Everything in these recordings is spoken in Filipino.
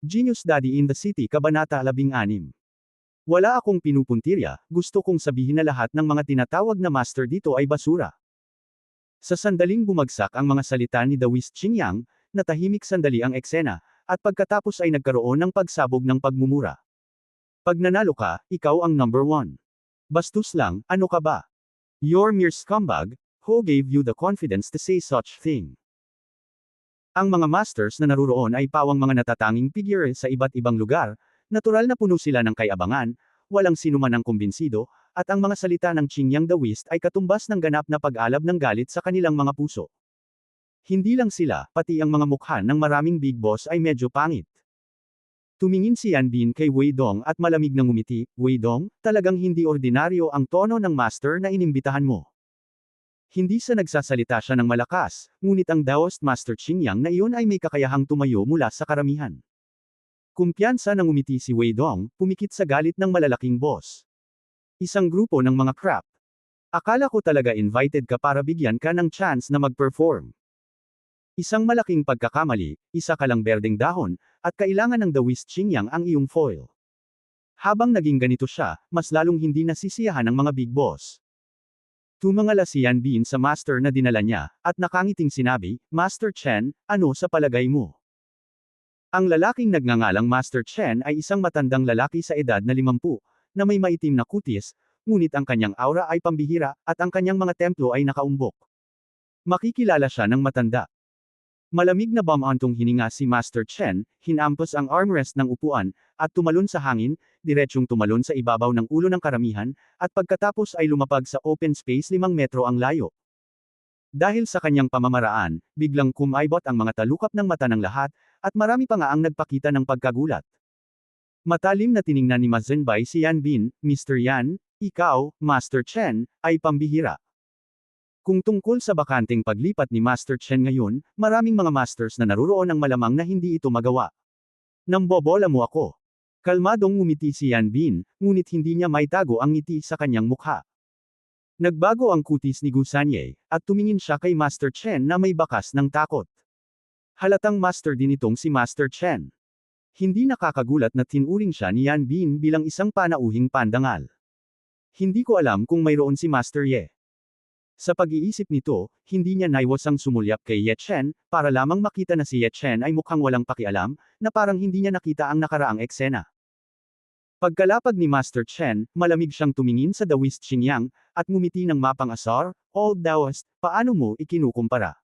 Genius Daddy in the City Kabanata 16. Wala akong pinupuntirya, gusto kong sabihin na lahat ng mga tinatawag na master dito ay basura. Sa sandaling bumagsak ang mga salita ni Dawis Qingyang, natahimik sandali ang eksena, at pagkatapos ay nagkaroon ng pagsabog ng pagmumura. Pag nanalo ka, ikaw ang number one. Bastos lang, ano ka ba? You're mere scumbag, who gave you the confidence to say such thing? Ang mga masters na naruroon ay pawang mga natatanging figure sa iba't ibang lugar, natural na puno sila ng kayabangan, walang sinuman ang kumbinsido, at ang mga salita ng Qingyang Daoist ay katumbas ng ganap na pag-alab ng galit sa kanilang mga puso. Hindi lang sila, pati ang mga mukha ng maraming big boss ay medyo pangit. Tumingin si Yan Bin kay Wei Dong at malamig na ngumiti, Wei Dong, talagang hindi ordinaryo ang tono ng master na inimbitahan mo. Hindi sa nagsasalita siya ng malakas, ngunit ang Daoist Master Qingyang na iyon ay may kakayahang tumayo mula sa karamihan. Kumpiyansa nang umiti si Wei Dong, pumikit sa galit ng malalaking boss. Isang grupo ng mga crap. Akala ko talaga invited ka para bigyan ka ng chance na mag-perform. Isang malaking pagkakamali, isa ka lang berdeng dahon, at kailangan ng Daoist Qingyang ang iyong foil. Habang naging ganito siya, mas lalong hindi nasisiyahan ng mga big boss. Tumangala si Yan Bin sa master na dinala niya, at nakangiting sinabi, Master Chen, ano sa palagay mo? Ang lalaking nagngangalang Master Chen ay isang matandang lalaki sa edad na 50, na may maitim na kutis, ngunit ang kanyang aura ay pambihira, at ang kanyang mga templo ay nakaumbok. Makikilala siya ng matanda. Malamig na bumantong hininga si Master Chen, hinampas ang armrest ng upuan, at tumalon sa hangin, diretsyong tumalon sa ibabaw ng ulo ng karamihan, at pagkatapos ay lumapag sa open space 5 metro ang layo. Dahil sa kanyang pamamaraan, biglang kumaibot ang mga talukap ng mata ng lahat, at marami pa nga ang nagpakita ng pagkagulat. Matalim na tiningnan ni Ma Zhenbai si Yan Bin, Mr. Yan, ikaw, Master Chen, ay pambihira. Kung tungkol sa bakanteng paglipat ni Master Chen ngayon, maraming mga masters na naruroon ang malamang na hindi ito magawa. Nambobola mo ako. Kalmadong ngumiti si Yan Bin, ngunit hindi niya maitago ang ngiti sa kanyang mukha. Nagbago ang kutis ni Gu Sanye, at tumingin siya kay Master Chen na may bakas ng takot. Halatang master din itong si Master Chen. Hindi nakakagulat na tinuring siya ni Yan Bin bilang isang panauhing pandangal. Hindi ko alam kung mayroon si Master Ye. Sa pag-iisip nito, hindi niya naiwasang sumulyap kay Ye Chen, para lamang makita na si Ye Chen ay mukhang walang pakialam, na parang hindi niya nakita ang nakaraang eksena. Pagkalapag ni Master Chen, malamig siyang tumingin sa Daoist Qingyang, at ngumiti ng mapang-asar, Old Daoist, paano mo ikinukumpara?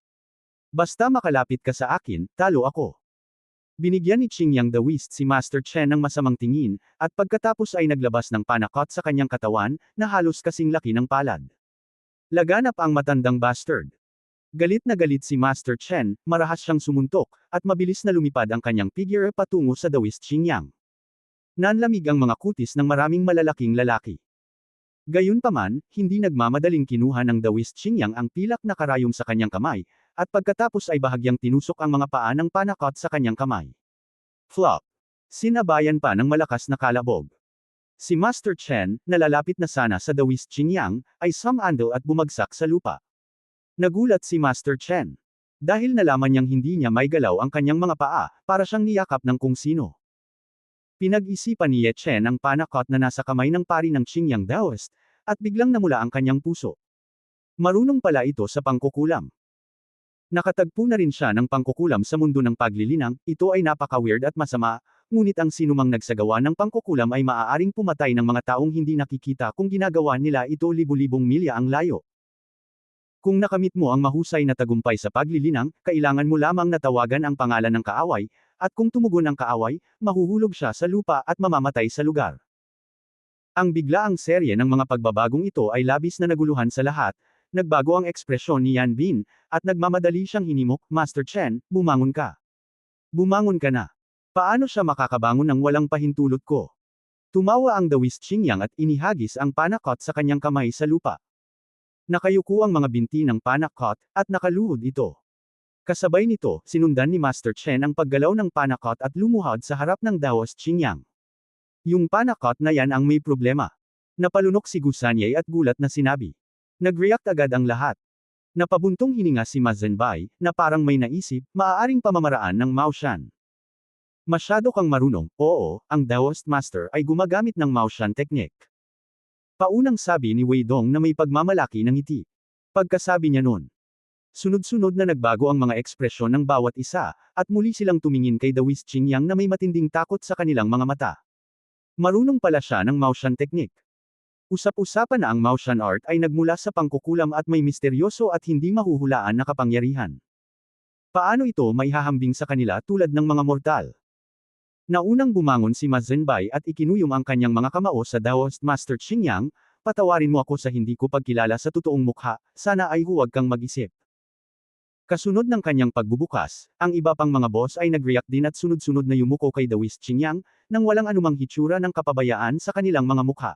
Basta makalapit ka sa akin, talo ako. Binigyan ni Qingyang Daoist si Master Chen ng masamang tingin, at pagkatapos ay naglabas ng panakot sa kanyang katawan, na halos kasing laki ng palad. Laganap ang matandang bastard. Galit na galit si Master Chen, marahas siyang sumuntok, at mabilis na lumipad ang kanyang figure patungo sa Daoist Qingyang. Nanlamig ang mga kutis ng maraming malalaking lalaki. Gayunpaman, hindi nagmamadaling kinuha ng Daoist Qingyang ang pilak na karayom sa kanyang kamay, at pagkatapos ay bahagyang tinusok ang mga paa ng panakot sa kanyang kamay. Flop. Sinabayan pa ng malakas na kalabog. Si Master Chen, nalalapit na sana sa Daoist Qingyang, ay sumandal at bumagsak sa lupa. Nagulat si Master Chen. Dahil nalaman niyang hindi niya may galaw ang kanyang mga paa, para siyang niyakap ng kung sino. Pinag-isipan ni Ye Chen ang panakot na nasa kamay ng pari ng Qingyang Daoist, at biglang namula ang kanyang puso. Marunong pala ito sa pangkukulam. Nakatagpo na rin siya ng pangkukulam sa mundo ng paglilinang, ito ay napaka-weird at masama, ngunit ang sinumang nagsagawa ng pangkukulam ay maaaring pumatay ng mga taong hindi nakikita kung ginagawa nila ito libu-libong milya ang layo. Kung nakamit mo ang mahusay na tagumpay sa paglilinang, kailangan mo lamang natawagan ang pangalan ng kaaway, at kung tumugon ang kaaway, mahuhulog siya sa lupa at mamamatay sa lugar. Ang biglaang serye ng mga pagbabagong ito ay labis na naguluhan sa lahat. Nagbago ang ekspresyon ni Yan Bin, at nagmamadali siyang hinimok, Master Chen, bumangon ka. Bumangon ka na. Paano siya makakabangon ng walang pahintulot ko? Tumawa ang Daoist Qingyang at inihagis ang panakot sa kanyang kamay sa lupa. Nakayuko ang mga binti ng panakot, at nakaluhod ito. Kasabay nito, sinundan ni Master Chen ang paggalaw ng panakot at lumuhod sa harap ng Daoist Qingyang. Yung panakot na yan ang may problema. Napalunok si Gu Sanye at gulat na sinabi. Nag-react agad ang lahat. Napabuntong hininga si Ma Zhenbai, na parang may naisip, maaaring pamamaraan ng Mao Shan. Masyado kang marunong, oo, ang Daoist Master ay gumagamit ng Maoshan technique. Paunang sabi ni Wei Dong na may pagmamalaki ng ngiti. Pagkasabi niya noon, sunod-sunod na nagbago ang mga ekspresyon ng bawat isa, at muli silang tumingin kay Daoist Qingyang na may matinding takot sa kanilang mga mata. Marunong pala siya ng Maoshan technique. Usap-usapan na ang Maoshan art ay nagmula sa pangkukulam at may misteryoso at hindi mahuhulaan na kapangyarihan. Paano ito maihahambing sa kanila tulad ng mga mortal? Naunang bumangon si Ma Zhenbai at ikinuyom ang kanyang mga kamao sa Daoist Master Qingyang, patawarin mo ako sa hindi ko pagkilala sa totoong mukha, sana ay huwag kang mag-isip. Kasunod ng kanyang pagbubukas, ang iba pang mga boss ay nag-react din at sunod-sunod na yumuko kay Daoist Qingyang, nang walang anumang hitsura ng kapabayaan sa kanilang mga mukha.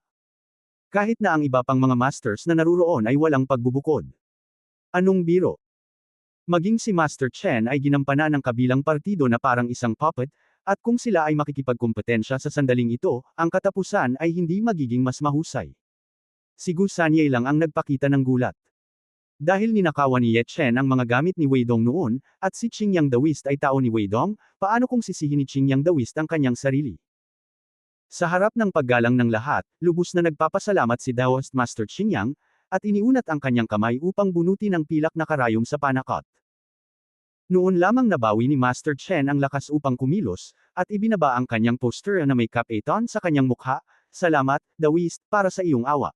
Kahit na ang iba pang mga masters na naruroon ay walang pagbubukod. Anong biro? Maging si Master Chen ay ginampanan ng kabilang partido na parang isang puppet, at kung sila ay makikipagkumpetensya sa sandaling ito, ang katapusan ay hindi magiging mas mahusay. Si Gu Sanyei lang ang nagpakita ng gulat. Dahil ninakawan ni Ye Chen ang mga gamit ni Wei Dong noon, at si Qingyang Daoist ay tao ni Wei Dong, paano kung sisihin ni Qingyang Daoist ang kanyang sarili? Sa harap ng paggalang ng lahat, lubos na nagpapasalamat si Daoist Master Qingyang, at iniunat ang kanyang kamay upang bunutin ang pilak na karayom sa panakot. Noon lamang nabawi ni Master Chen ang lakas upang kumilos, at ibinaba ang kanyang poster na may Cap-A-Ton sa kanyang mukha, salamat, Daoist, para sa iyong awa.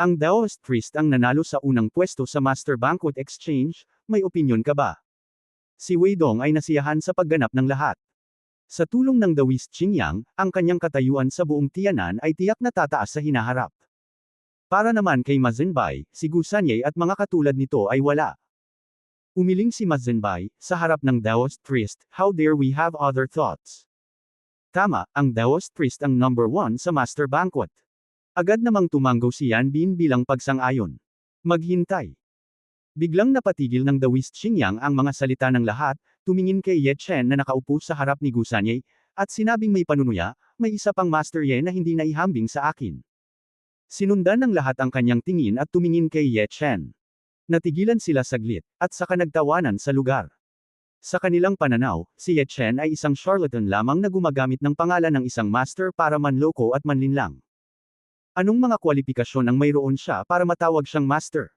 Ang Daoist priest ang nanalo sa unang pwesto sa Master Banquet Exchange, may opinyon ka ba? Si Wei Dong ay nasiyahan sa pagganap ng lahat. Sa tulong ng Daoist Qingyang, ang kanyang katayuan sa buong Tianan ay tiyak na tataas sa hinaharap. Para naman kay Ma Zhenbai, si Gu Sanyei at mga katulad nito ay wala. Umiling si Ma Zhenbai, sa harap ng Daoist priest, how dare we have other thoughts? Tama, ang Daoist priest ang number 1 sa Master Banquet. Agad namang tumanggo si Yan Bin bilang pagsang-ayon. Maghintay. Biglang napatigil ng Daoist Qingyang ang mga salita ng lahat, tumingin kay Ye Chen na nakaupo sa harap ni Gu Sanyei, at sinabing may panunuya, may isa pang Master Ye na hindi naihambing sa akin. Sinundan ng lahat ang kanyang tingin at tumingin kay Ye Chen. Natigilan sila saglit, at saka nagtawanan sa lugar. Sa kanilang pananaw, si Ye Chen ay isang charlatan lamang na gumagamit ng pangalan ng isang master para manloko at manlinlang. Anong mga kwalifikasyon ang mayroon siya para matawag siyang master?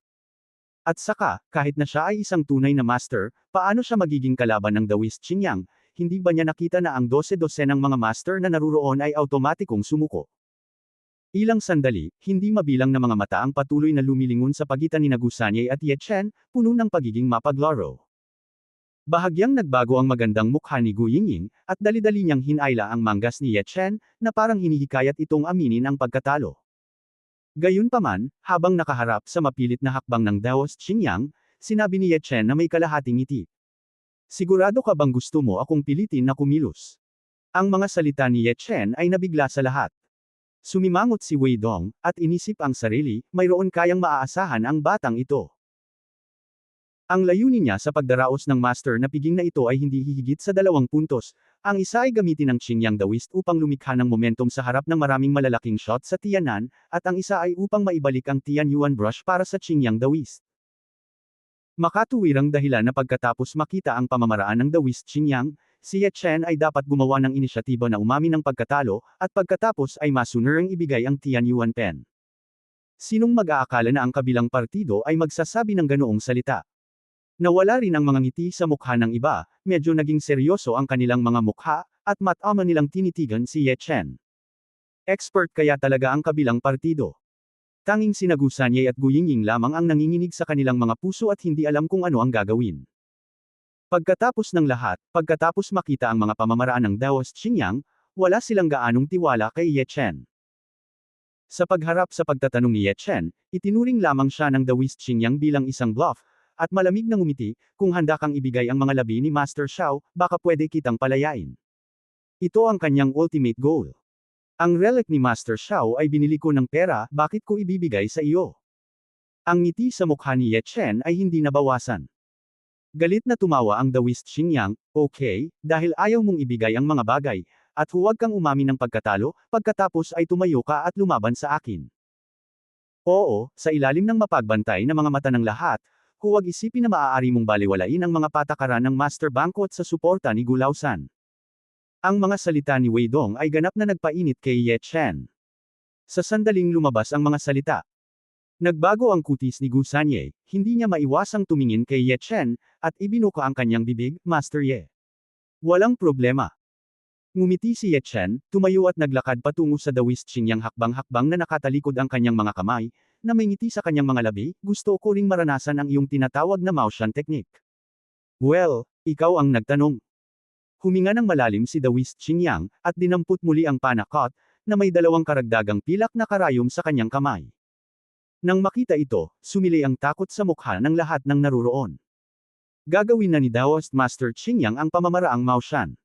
At saka, kahit na siya ay isang tunay na master, paano siya magiging kalaban ng Daoist Qingyang? Hindi ba niya nakita na ang 12-12 ng mga master na naruroon ay automatikong sumuko? Ilang sandali, hindi mabilang na mga mata ang patuloy na lumilingon sa pagitan ni Gu Sanyei at Ye Chen, puno ng pagiging mapaglaro. Bahagyang nagbago ang magandang mukha ni Gu Yingying, at dali-dali niyang hinayla ang manggas ni Ye Chen, na parang hinihikayat itong aminin ang pagkatalo. Gayunpaman, habang nakaharap sa mapilit na hakbang ng Daoist Qingyang, sinabi ni Ye Chen na may kalahating ngiti. Sigurado ka bang gusto mo akong pilitin na kumilos? Ang mga salita ni Ye Chen ay nabigla sa lahat. Sumimangot si Wei Dong, at inisip ang sarili, mayroon kayang maaasahan ang batang ito. Ang layunin niya sa pagdaraos ng master na piging na ito ay hindi hihigit sa 2 puntos. Ang isa ay gamitin ng Qingyang Daoist upang lumikha ng momentum sa harap ng maraming malalaking shot sa Tianan, at ang isa ay upang maibalik ang Tianyuan brush para sa Qingyang Daoist. Makatuwirang dahilan na pagkatapos makita ang pamamaraan ng Daoist Qingyang, si Ye Chen ay dapat gumawa ng inisyatiba na umamin ng pagkatalo, at pagkatapos ay masunerang ibigay ang Tianyuan pen. Sinong mag-aakala na ang kabilang partido ay magsasabi ng ganoong salita? Nawala rin ang mga ngiti sa mukha ng iba, medyo naging seryoso ang kanilang mga mukha, at mata-ama nilang tinitigan si Ye Chen. Expert kaya talaga ang kabilang partido. Tanging sina Gu Sanyei at Gu Yingying lamang ang nanginginig sa kanilang mga puso at hindi alam kung ano ang gagawin. Pagkatapos ng lahat, pagkatapos makita ang mga pamamaraan ng Daoist Qingyang, wala silang gaanong tiwala kay Ye Chen. Sa pagharap sa pagtatanong ni Ye Chen, itinuring lamang siya ng Daoist Qingyang bilang isang bluff, at malamig na ngumiti, kung handa kang ibigay ang mga labi ni Master Xiao, baka pwede kitang palayain. Ito ang kanyang ultimate goal. Ang relic ni Master Xiao ay binili ko ng pera, bakit ko ibibigay sa iyo? Ang ngiti sa mukha ni Ye Chen ay hindi nabawasan. Galit na tumawa ang Daoist Qingyang, okay, dahil ayaw mong ibigay ang mga bagay, at huwag kang umamin ng pagkatalo, pagkatapos ay tumayo ka at lumaban sa akin. Oo, sa ilalim ng mapagbantay na mga mata ng lahat, huwag isipin na maaari mong baliwalain ang mga patakaran ng Master Banquet sa suporta ni Gu Laosan. Ang mga salita ni Wei Dong ay ganap na nagpainit kay Ye Chen. Sa sandaling lumabas ang mga salita. Nagbago ang kutis ni Gu Sanye, hindi niya maiwasang tumingin kay Ye Chen, at ibinuka ang kanyang bibig, Master Ye. Walang problema. Ngumiti si Ye Chen, tumayo at naglakad patungo sa dawis Xingyang hakbang-hakbang na nakatalikod ang kanyang mga kamay, na may ngiti sa kanyang mga labi, gusto ko ring maranasan ang iyong tinatawag na Maoshan technique. Well, ikaw ang nagtanong. Huminga ng malalim si Dawis Xingyang, at dinampot muli ang panakot, na may dalawang karagdagang pilak na karayom sa kanyang kamay. Nang makita ito, sumilay ang takot sa mukha ng lahat ng naruroon. Gagawin na ni Daoist Master Xingyang ang pamamaraang Maoshan.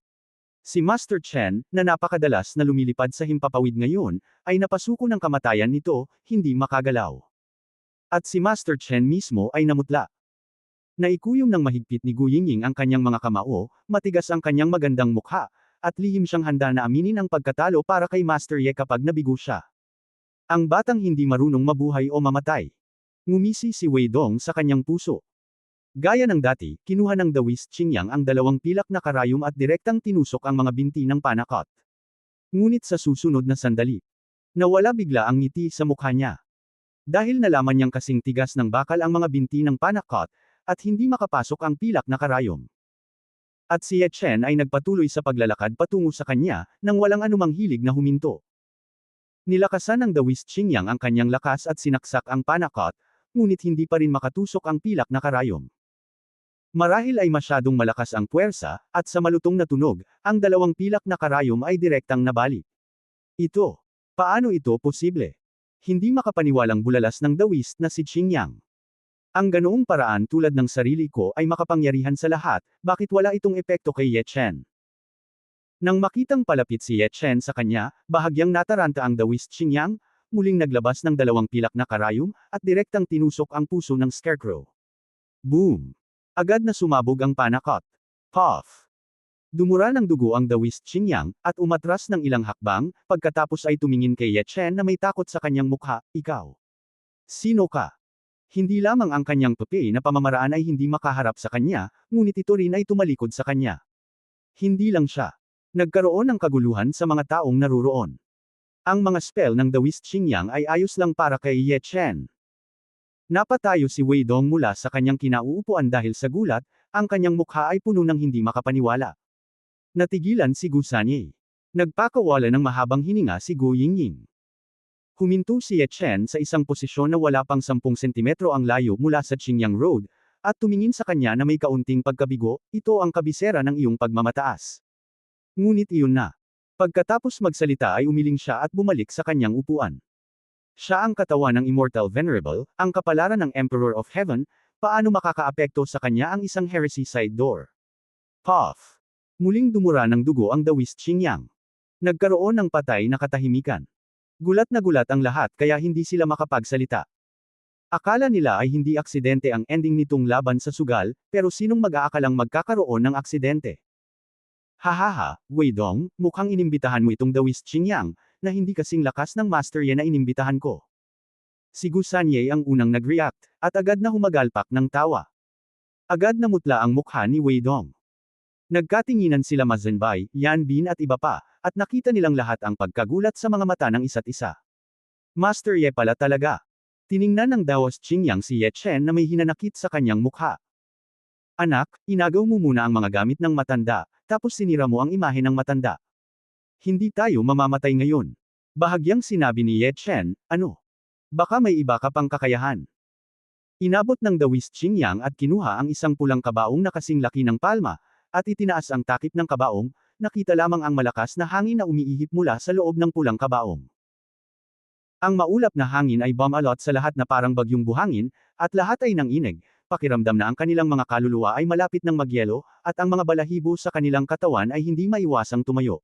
Si Master Chen, na napakadalas na lumilipad sa himpapawid ngayon, ay napasuko ng kamatayan nito, hindi makagalaw. At si Master Chen mismo ay namutla. Naikuyom ng mahigpit ni Gu Yingying ang kanyang mga kamao, matigas ang kanyang magandang mukha, at lihim siyang handa na aminin ang pagkatalo para kay Master Ye kapag nabigo siya. Ang batang hindi marunong mabuhay o mamatay. Ngumisi si Wei Dong sa kanyang puso. Gaya ng dati, kinuha ng Dawis Xingyang ang dalawang pilak na karayom at direktang tinusok ang mga binti ng panakot. Ngunit sa susunod na sandali, nawala bigla ang ngiti sa mukha niya. Dahil nalaman niyang kasing tigas ng bakal ang mga binti ng panakot, at hindi makapasok ang pilak na karayom. At si Ye Chen ay nagpatuloy sa paglalakad patungo sa kanya, nang walang anumang hilig na huminto. Nilakasan ng Dawis Xingyang ang kanyang lakas at sinaksak ang panakot, ngunit hindi pa rin makatusok ang pilak na karayom. Marahil ay masyadong malakas ang puwersa, at sa malutong na tunog, ang dalawang pilak na karayom ay direktang nabali. Ito. Paano ito posible? Hindi makapaniwalang bulalas ng Dawis na si Xingyang. Ang ganoong paraan tulad ng sarili ko ay makapangyarihan sa lahat, bakit wala itong epekto kay Ye Chen? Nang makitang palapit si Ye Chen sa kanya, bahagyang nataranta ang Dawis Xingyang, muling naglabas ng dalawang pilak na karayom, at direktang tinusok ang puso ng Scarecrow. Boom! Agad na sumabog ang panakot. Puff! Dumura ng dugo ang Dawis Xingyang, at umatras ng ilang hakbang, pagkatapos ay tumingin kay Ye Chen na may takot sa kanyang mukha, ikaw. Sino ka? Hindi lamang ang kanyang puti na pamamaraan ay hindi makaharap sa kanya, ngunit ito rin ay tumalikod sa kanya. Hindi lang siya. Nagkaroon ng kaguluhan sa mga taong naruroon. Ang mga spell ng Dawis Xingyang ay ayos lang para kay Ye Chen. Napatayo si Wei Dong mula sa kanyang kinauupuan dahil sa gulat, ang kanyang mukha ay puno ng hindi makapaniwala. Natigilan si Gu Sanye. Nagpakawala ng mahabang hininga si Gu Yingying. Huminto si Ye Chen sa isang posisyon na wala pang 10 sentimetro ang layo mula sa Xingyang Road, at tumingin sa kanya na may kaunting pagkabigo, ito ang kabisera ng iyong pagmamataas. Ngunit iyon na. Pagkatapos magsalita ay umiling siya at bumalik sa kanyang upuan. Siya ang katawan ng Immortal Venerable, ang kapalaran ng Emperor of Heaven, paano makakaapekto sa kanya ang isang heresy side door? Puff! Muling dumura ng dugo ang Dawis Xingyang. Nagkaroon ng patay na katahimikan. Gulat na gulat ang lahat kaya hindi sila makapagsalita. Akala nila ay hindi aksidente ang ending nitong laban sa sugal, pero sinong mag-aakalang magkakaroon ng aksidente? Hahaha, Wei Dong, mukhang inimbitahan mo itong Dawis Xingyang, na hindi kasing lakas ng Master Ye na inimbitahan ko. Si Gu Sanye ang unang nag-react, at agad na humagalpak ng tawa. Agad na mutla ang mukha ni Wei Dong. Nagkatinginan sila Ma Zhenbai, Yan Bin at iba pa, at nakita nilang lahat ang pagkagulat sa mga mata ng isa't isa. Master Ye pala talaga. Tiningnan ng Daos Xingyang si Ye Chen na may hinanakit sa kanyang mukha. Anak, inagaw mo muna ang mga gamit ng matanda, tapos sinira mo ang imahe ng matanda. Hindi tayo mamamatay ngayon. Bahagyang sinabi ni Ye Chen, ano? Baka may iba ka pang kakayahan. Inabot ng Dawis Xingyang at kinuha ang isang pulang kabaong na kasing laki ng palma, at itinaas ang takip ng kabaong, nakita lamang ang malakas na hangin na umiihip mula sa loob ng pulang kabaong. Ang maulap na hangin ay bumalot sa lahat na parang bagyong buhangin, at lahat ay nanginig, pakiramdam na ang kanilang mga kaluluwa ay malapit ng magyelo, at ang mga balahibo sa kanilang katawan ay hindi maiwasang tumayo.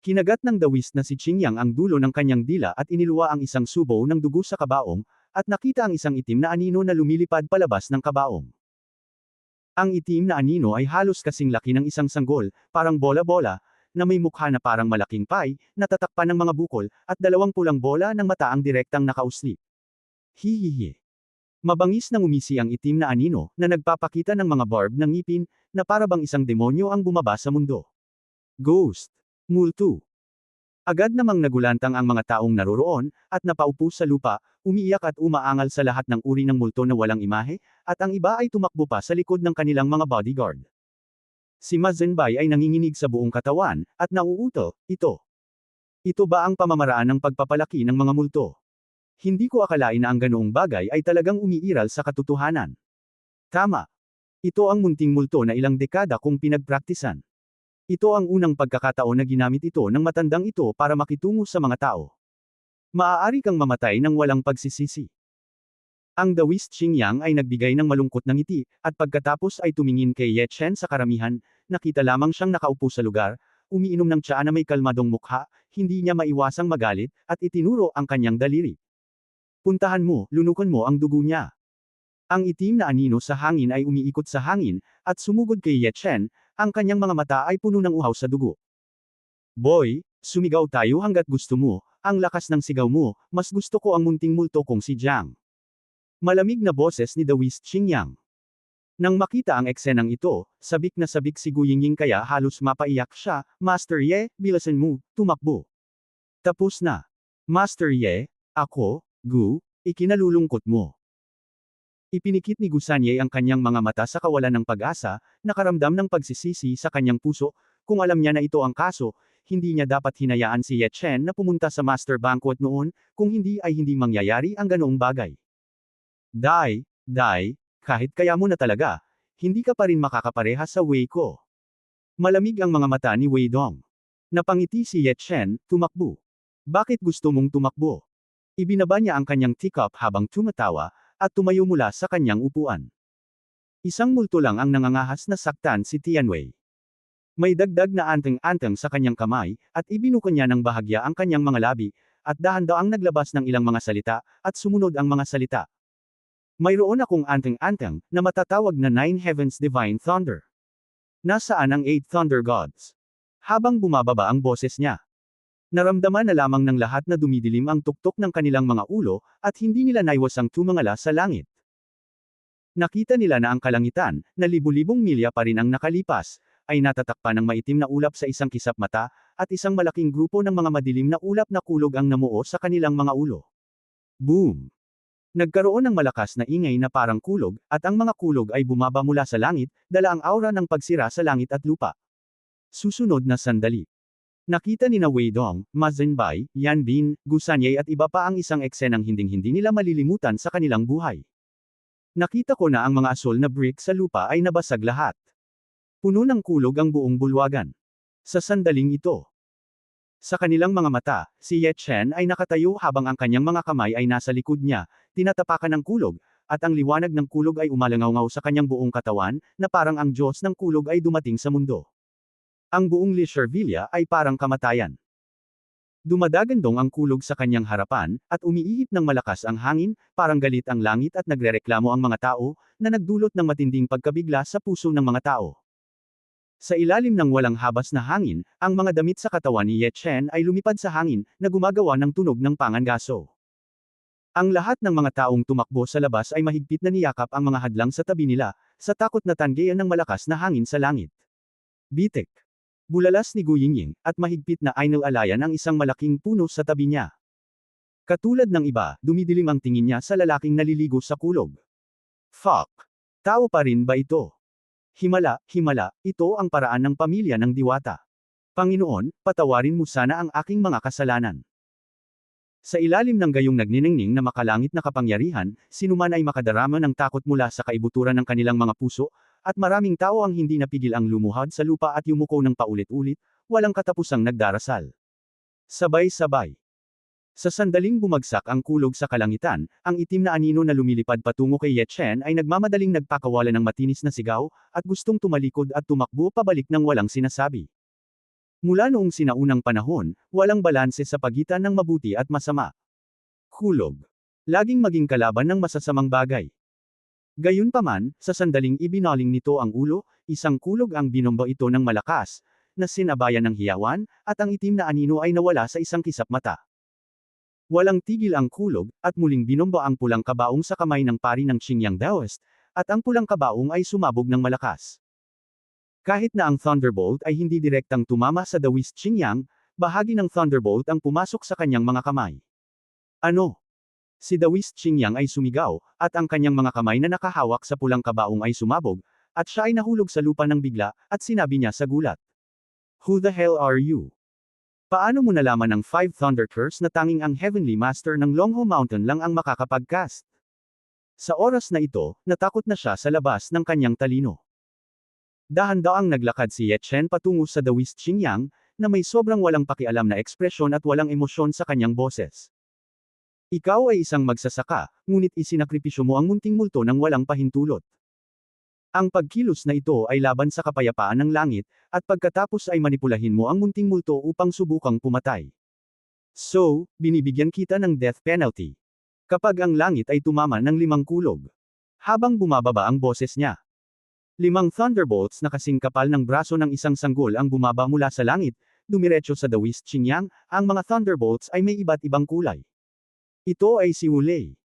Kinagat ng dawis na si Xingyang ang dulo ng kanyang dila at iniluwa ang isang subo ng dugo sa kabaong, at nakita ang isang itim na anino na lumilipad palabas ng kabaong. Ang itim na anino ay halos kasing laki ng isang sanggol, parang bola-bola, na may mukha na parang malaking pie, natatakpan ng mga bukol, at dalawang pulang bola ng mata ang direktang nakausli. Hihihi. Mabangis na ngumisi ang itim na anino, na nagpapakita ng mga barb ng ngipin, na para bang isang demonyo ang bumaba sa mundo. Ghost. Multo. Agad namang nagulantang ang mga taong naroroon, at napaupo sa lupa, umiiyak at umaangal sa lahat ng uri ng multo na walang imahe, at ang iba ay tumakbo pa sa likod ng kanilang mga bodyguard. Si Ma Zenbai ay nanginginig sa buong katawan, at nauuto, ito. Ito ba ang pamamaraan ng pagpapalaki ng mga multo? Hindi ko akalain na ang ganoong bagay ay talagang umiiral sa katotohanan. Tama. Ito ang munting multo na ilang dekada kong pinagpraktisan. Ito ang unang pagkakataon na ginamit ito ng matandang ito para makitungo sa mga tao. Maaari kang mamatay ng walang pagsisisi. Ang Dawist Xingyang ay nagbigay ng malungkot na ngiti, at pagkatapos ay tumingin kay Ye Chen sa karamihan, nakita lamang siyang nakaupo sa lugar, umiinom ng tsaa na may kalmadong mukha, hindi niya maiwasang magalit, at itinuro ang kanyang daliri. Puntahan mo, lunukan mo ang dugo niya. Ang itim na anino sa hangin ay umiikot sa hangin, at sumugod kay Ye Chen, ang kanyang mga mata ay puno ng uhaw sa dugo. Boy, sumigaw tayo hanggat gusto mo, ang lakas ng sigaw mo, mas gusto ko ang munting multo kong si Jiang. Malamig na boses ni Dawist Xingyang. Nang makita ang eksenang ito, sabik na sabik si Gu Yingying kaya halos mapaiyak siya, Master Ye, bilasan mo, tumakbo. Tapos na. Master Ye, ako, Gu, ikinalulungkot mo. Ipinikit ni Gusanye ang kanyang mga mata sa kawalan ng pag-asa, nakaramdam ng pagsisisi sa kanyang puso, kung alam niya na ito ang kaso, hindi niya dapat hinayaan si Ye Chen na pumunta sa Master Banquet noon, kung hindi ay hindi mangyayari ang ganoong bagay. Dai, kahit kaya mo na talaga, hindi ka pa rin makakapareha sa Wei ko. Malamig ang mga mata ni Wei Dong. Napangiti si Ye Chen, tumakbo. Bakit gusto mong tumakbo? Ibinaba niya ang kanyang teacup habang tumatawa, at tumayo mula sa kanyang upuan. Isang multo lang ang nangangahas na saktan si Tianwei. May dagdag na anteng-anteng sa kanyang kamay, at ibinuka niya ng bahagya ang kanyang mga labi, at dahan-daang naglabas ng ilang mga salita, at sumunod ang mga salita. Mayroon akong anteng-anteng, na matatawag na Nine Heavens Divine Thunder. Nasaan ang Eight Thunder Gods? Habang bumababa ang boses niya. Naramdaman na lamang ng lahat na dumidilim ang tuktok ng kanilang mga ulo, at hindi nila naiwasang tumangala sa langit. Nakita nila na ang kalangitan, na libu-libong milya pa rin ang nakalipas, ay natatakpan ng maitim na ulap sa isang kisap mata, at isang malaking grupo ng mga madilim na ulap na kulog ang namuo sa kanilang mga ulo. Boom! Nagkaroon ng malakas na ingay na parang kulog, at ang mga kulog ay bumaba mula sa langit, dala ang aura ng pagsira sa langit at lupa. Susunod na sandali. Nakita ni na Wei Dong, Ma Zenbai, Yan Bin, Gusanye at iba pa ang isang eksenang hinding-hindi nila malilimutan sa kanilang buhay. Nakita ko na ang mga asol na brick sa lupa ay nabasag lahat. Puno ng kulog ang buong bulwagan. Sa sandaling ito. Sa kanilang mga mata, si Ye Chen ay nakatayo habang ang kanyang mga kamay ay nasa likod niya, tinatapakan ng kulog, at ang liwanag ng kulog ay umalangaw-ngaw sa kanyang buong katawan, na parang ang Diyos ng kulog ay dumating sa mundo. Ang buong Lishervilla ay parang kamatayan. Dumadagandong ang kulog sa kanyang harapan, at umiihip ng malakas ang hangin, parang galit ang langit at nagrereklamo ang mga tao, na nagdulot ng matinding pagkabigla sa puso ng mga tao. Sa ilalim ng walang habas na hangin, ang mga damit sa katawan ni Ye Chen ay lumipad sa hangin, na gumagawa ng tunog ng pangangaso. Ang lahat ng mga taong tumakbo sa labas ay mahigpit na niyakap ang mga hadlang sa tabi nila, sa takot na tanggihan ng malakas na hangin sa langit. Bitek. Bulalas ni Gu Yingying, at mahigpit na inilalayan ang isang malaking puno sa tabi niya. Katulad ng iba, dumidilim ang tingin niya sa lalaking naliligo sa kulog. Fuck! Tao pa rin ba ito? Himala, ito ang paraan ng pamilya ng diwata. Panginoon, patawarin mo sana ang aking mga kasalanan. Sa ilalim ng gayong nagniningning na makalangit na kapangyarihan, sinuman ay makadarama ng takot mula sa kaibuturan ng kanilang mga puso, at maraming tao ang hindi napigil ang lumuhad sa lupa at yumuko ng paulit-ulit, walang katapusang nagdarasal. Sabay-sabay. Sa sandaling bumagsak ang kulog sa kalangitan, ang itim na anino na lumilipad patungo kay Ye Chen ay nagmamadaling nagpakawala ng matinis na sigaw, at gustong tumalikod at tumakbo pabalik ng walang sinasabi. Mula noong sinaunang panahon, walang balanse sa pagitan ng mabuti at masama. Kulog. Laging maging kalaban ng masasamang bagay. Gayunpaman, sa sandaling ibinaling nito ang ulo, isang kulog ang binomba ito ng malakas, na sinabayan ng hiyawan, at ang itim na anino ay nawala sa isang kisap mata. Walang tigil ang kulog, at muling binomba ang pulang kabaong sa kamay ng pari ng Xingyang Daoist, at ang pulang kabaong ay sumabog ng malakas. Kahit na ang Thunderbolt ay hindi direktang tumama sa dawis Xingyang, bahagi ng Thunderbolt ang pumasok sa kanyang mga kamay. Ano? Si Dawis Xingyang ay sumigaw, at ang kanyang mga kamay na nakahawak sa pulang kabaong ay sumabog, at siya ay nahulog sa lupa ng bigla, at sinabi niya sa gulat. Who the hell are you? Paano mo nalaman ang 5 Thunder Curse na tanging ang Heavenly Master ng Longho Mountain lang ang makakapag-cast? Sa oras na ito, natakot na siya sa labas ng kanyang talino. Dahan-daang naglakad si Ye Chen patungo sa Dawis Xingyang, na may sobrang walang pakialam na ekspresyon at walang emosyon sa kanyang boses. Ikaw ay isang magsasaka, ngunit isinakripisyo mo ang munting multo ng walang pahintulot. Ang pagkilos na ito ay laban sa kapayapaan ng langit, at pagkatapos ay manipulahin mo ang munting multo upang subukang pumatay. So, binibigyan kita ng death penalty. Kapag ang langit ay tumama ng 5 kulog. Habang bumababa ang boses niya. 5 thunderbolts na kasing kapal ng braso ng isang sanggol ang bumaba mula sa langit, dumiretso sa Dawis Xingyang, ang mga thunderbolts ay may iba't ibang kulay. Ito ay si Wu Lei.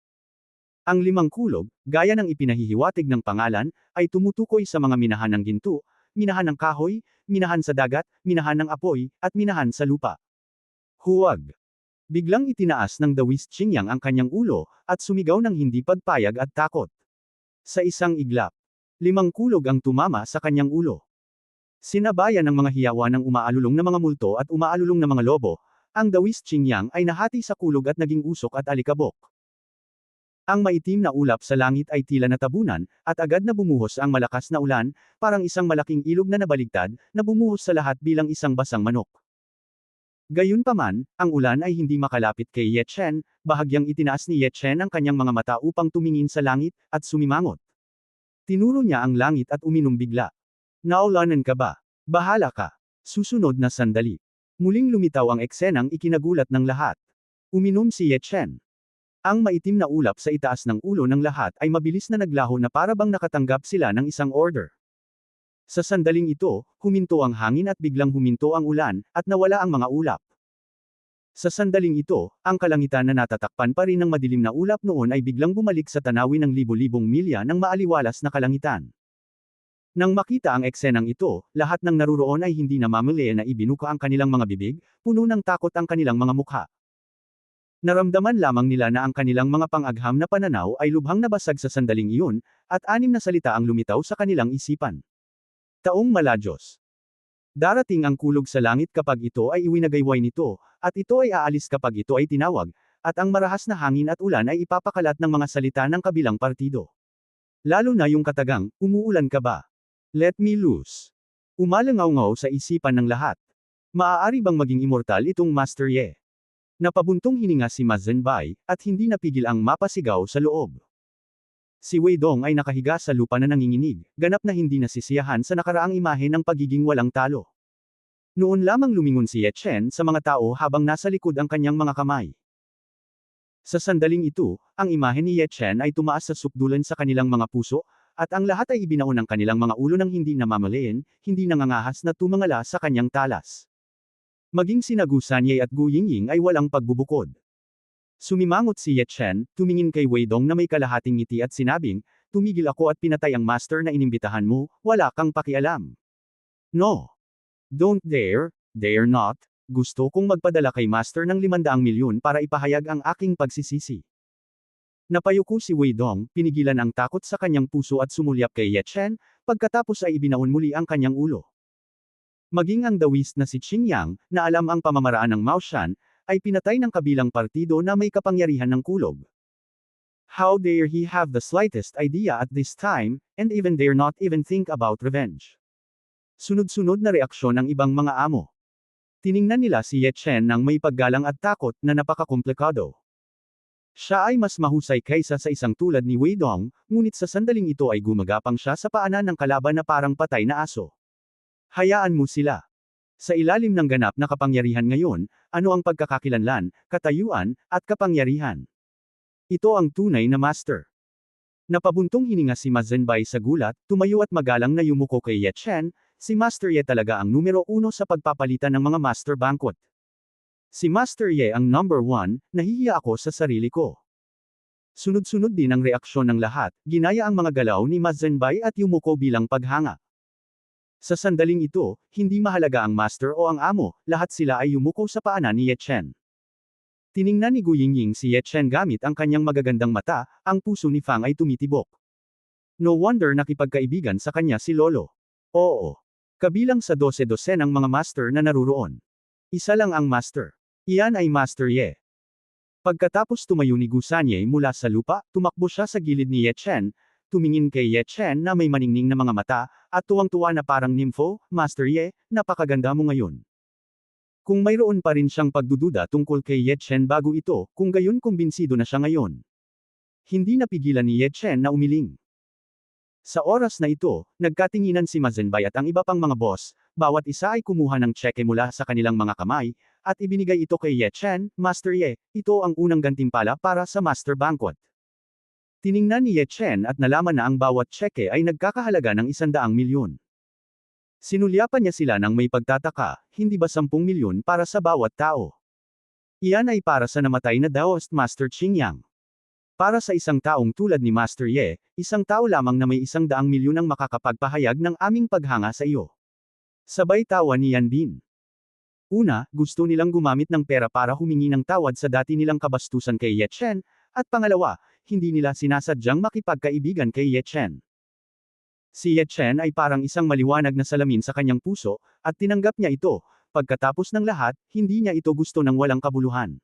Ang 5 kulog, gaya ng ipinahihiwatig ng pangalan, ay tumutukoy sa mga minahan ng ginto, minahan ng kahoy, minahan sa dagat, minahan ng apoy, at minahan sa lupa. Huwag! Biglang itinaas ng Dawis Xingyang ang kanyang ulo, at sumigaw ng hindi pagpayag at takot. Sa isang iglap, 5 kulog ang tumama sa kanyang ulo. Sinabayan ng mga hiyawa ng umaalulong na mga multo at umaalulong na mga lobo, ang Dawis Xingyang ay nahati sa kulog at naging usok at alikabok. Ang maitim na ulap sa langit ay tila natabunan, at agad na bumuhos ang malakas na ulan, parang isang malaking ilog na nabaligtad, na bumuhos sa lahat bilang isang basang manok. Gayunpaman, ang ulan ay hindi makalapit kay Ye Chen, bahagyang itinaas ni Ye Chen ang kanyang mga mata upang tumingin sa langit, at sumimangot. Tinuro niya ang langit at uminom bigla. Naulanan ka ba? Bahala ka. Susunod na sandali. Muling lumitaw ang eksenang ikinagulat ng lahat. Uminom si Ye Chen. Ang maitim na ulap sa itaas ng ulo ng lahat ay mabilis na naglaho na para bang nakatanggap sila ng isang order. Sa sandaling ito, huminto ang hangin at biglang huminto ang ulan, at nawala ang mga ulap. Sa sandaling ito, ang kalangitan na natatakpan pa rin ng madilim na ulap noon ay biglang bumalik sa tanawin ng libo-libong milya ng maaliwalas na kalangitan. Nang makita ang eksenang ito, lahat ng naruroon ay hindi namamali na ibinuka ang kanilang mga bibig, puno ng takot ang kanilang mga mukha. Naramdaman lamang nila na ang kanilang mga pang-agham na pananaw ay lubhang nabasag sa sandaling iyon, at 6 na salita ang lumitaw sa kanilang isipan. Taong Maladyos. Darating ang kulog sa langit kapag ito ay iwinagayway nito, at ito ay aalis kapag ito ay tinawag, at ang marahas na hangin at ulan ay ipapakalat ng mga salita ng kabilang partido. Lalo na yung katagang, umuulan ka ba? Let me loose. Umalangaw-ngaw sa isipan ng lahat. Maaari bang maging immortal itong Master Ye? Napabuntong hininga si Ma Zhenbai, at hindi napigil ang mapasigaw sa loob. Si Wei Dong ay nakahiga sa lupa na nanginginig, ganap na hindi nasisiyahan sa nakaraang imahe ng pagiging walang talo. Noon lamang lumingon si Ye Chen sa mga tao habang nasa likod ang kanyang mga kamay. Sa sandaling ito, ang imahe ni Ye Chen ay tumaas sa sukdulan sa kanilang mga puso, at ang lahat ay ibinaon ng kanilang mga ulo ng hindi namamalayan, hindi nangangahas na tumangala sa kanyang talas. Maging sina Gu Sanyei at Gu Yingying ay walang pagbubukod. Sumimangot si Ye Chen, tumingin kay Wei Dong na may kalahating ngiti at sinabing, tumigil ako at pinatay ang master na inimbitahan mo, wala kang pakialam. No. Don't dare, dare not, gusto kong magpadala kay master ng 500 milyon para ipahayag ang aking pagsisisi. Napayuko si Wei Dong, pinigilan ang takot sa kanyang puso at sumulyap kay Ye Chen, pagkatapos ay ibinaon muli ang kanyang ulo. Maging ang dawis na si Xingyang, na alam ang pamamaraan ng Mao Shan, ay pinatay ng kabilang partido na may kapangyarihan ng kulog. How dare he have the slightest idea at this time, and even dare not even think about revenge. Sunod-sunod na reaksyon ng ibang mga amo. Tiningnan nila si Ye Chen ng may paggalang at takot na napakakomplikado. Siya ay mas mahusay kaysa sa isang tulad ni Wei Dong, ngunit sa sandaling ito ay gumagapang siya sa paanan ng kalaban na parang patay na aso. Hayaan mo sila. Sa ilalim ng ganap na kapangyarihan ngayon, ano ang pagkakakilanlan, katayuan, at kapangyarihan? Ito ang tunay na master. Napabuntong hininga si Ma Zhenbai sa gulat, tumayo at magalang na yumuko kay Ye Chen, si Master Ye talaga ang numero 1 sa pagpapalitan ng mga master banquet. Si Master Ye ang number 1, nahihiya ako sa sarili ko. Sunod-sunod din ang reaksyon ng lahat, ginaya ang mga galaw ni Ma Zhenbai at yumuko bilang paghanga. Sa sandaling ito, hindi mahalaga ang master o ang amo, lahat sila ay yumuko sa paanan ni Ye Chen. Tiningnan ni Gu Yingying si Ye Chen gamit ang kanyang magagandang mata, ang puso ni Fang ay tumitibok. No wonder nakipagkaibigan sa kanya si Lolo. Oo. Kabilang sa 12 ang mga master na naruroon. Isa lang ang master. Iyan ay Master Ye. Pagkatapos tumayo ni Gu Sanye mula sa lupa, tumakbo siya sa gilid ni Ye Chen, tumingin kay Ye Chen na may maningning na mga mata, at tuwang-tuwa na parang nympho, Master Ye, napakaganda mo ngayon. Kung mayroon pa rin siyang pagdududa tungkol kay Ye Chen bago ito, kung gayon kumbinsido na siya ngayon. Hindi napigilan ni Ye Chen na umiling. Sa oras na ito, nagkatinginan si Ma Zhenbai at ang iba pang mga boss, bawat isa ay kumuha ng tseke mula sa kanilang mga kamay, at ibinigay ito kay Ye Chen, Master Ye, ito ang unang gantimpala para sa Master Banquet. Tiningnan ni Ye Chen at nalaman na ang bawat tseke ay nagkakahalaga ng 100 milyon. Sinulyapan niya sila ng may pagtataka, hindi ba 10 milyon para sa bawat tao? Iyan ay para sa namatay na Daoist Master Qingyang. Para sa isang taong tulad ni Master Ye, isang tao lamang na may 100 milyon ang makakapagpahayag ng aming paghanga sa iyo. Sabay tawa ni Yan Bin. Una, gusto nilang gumamit ng pera para humingi ng tawad sa dati nilang kabastusan kay Ye Chen, at pangalawa, hindi nila sinasadyang makipagkaibigan kay Ye Chen. Si Ye Chen ay parang isang maliwanag na salamin sa kanyang puso, at tinanggap niya ito, pagkatapos ng lahat, hindi niya ito gusto ng walang kabuluhan.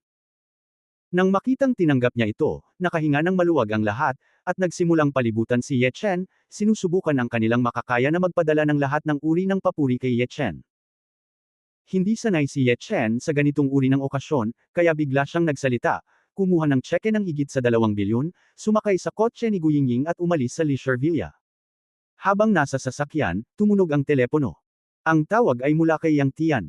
Nang makitang tinanggap niya ito, nakahinga ng maluwag ang lahat, at nagsimulang palibutan si Ye Chen, sinusubukan ang kanilang makakaya na magpadala ng lahat ng uri ng papuri kay Ye Chen. Hindi sanay si Ye Chen sa ganitong uri ng okasyon, kaya bigla siyang nagsalita, kumuha ng tseke ng higit sa 2 bilyon, sumakay sa kotse ni Gu Yingying at umalis sa Leisure Villa. Habang nasa sasakyan, tumunog ang telepono. Ang tawag ay mula kay Yang Tian.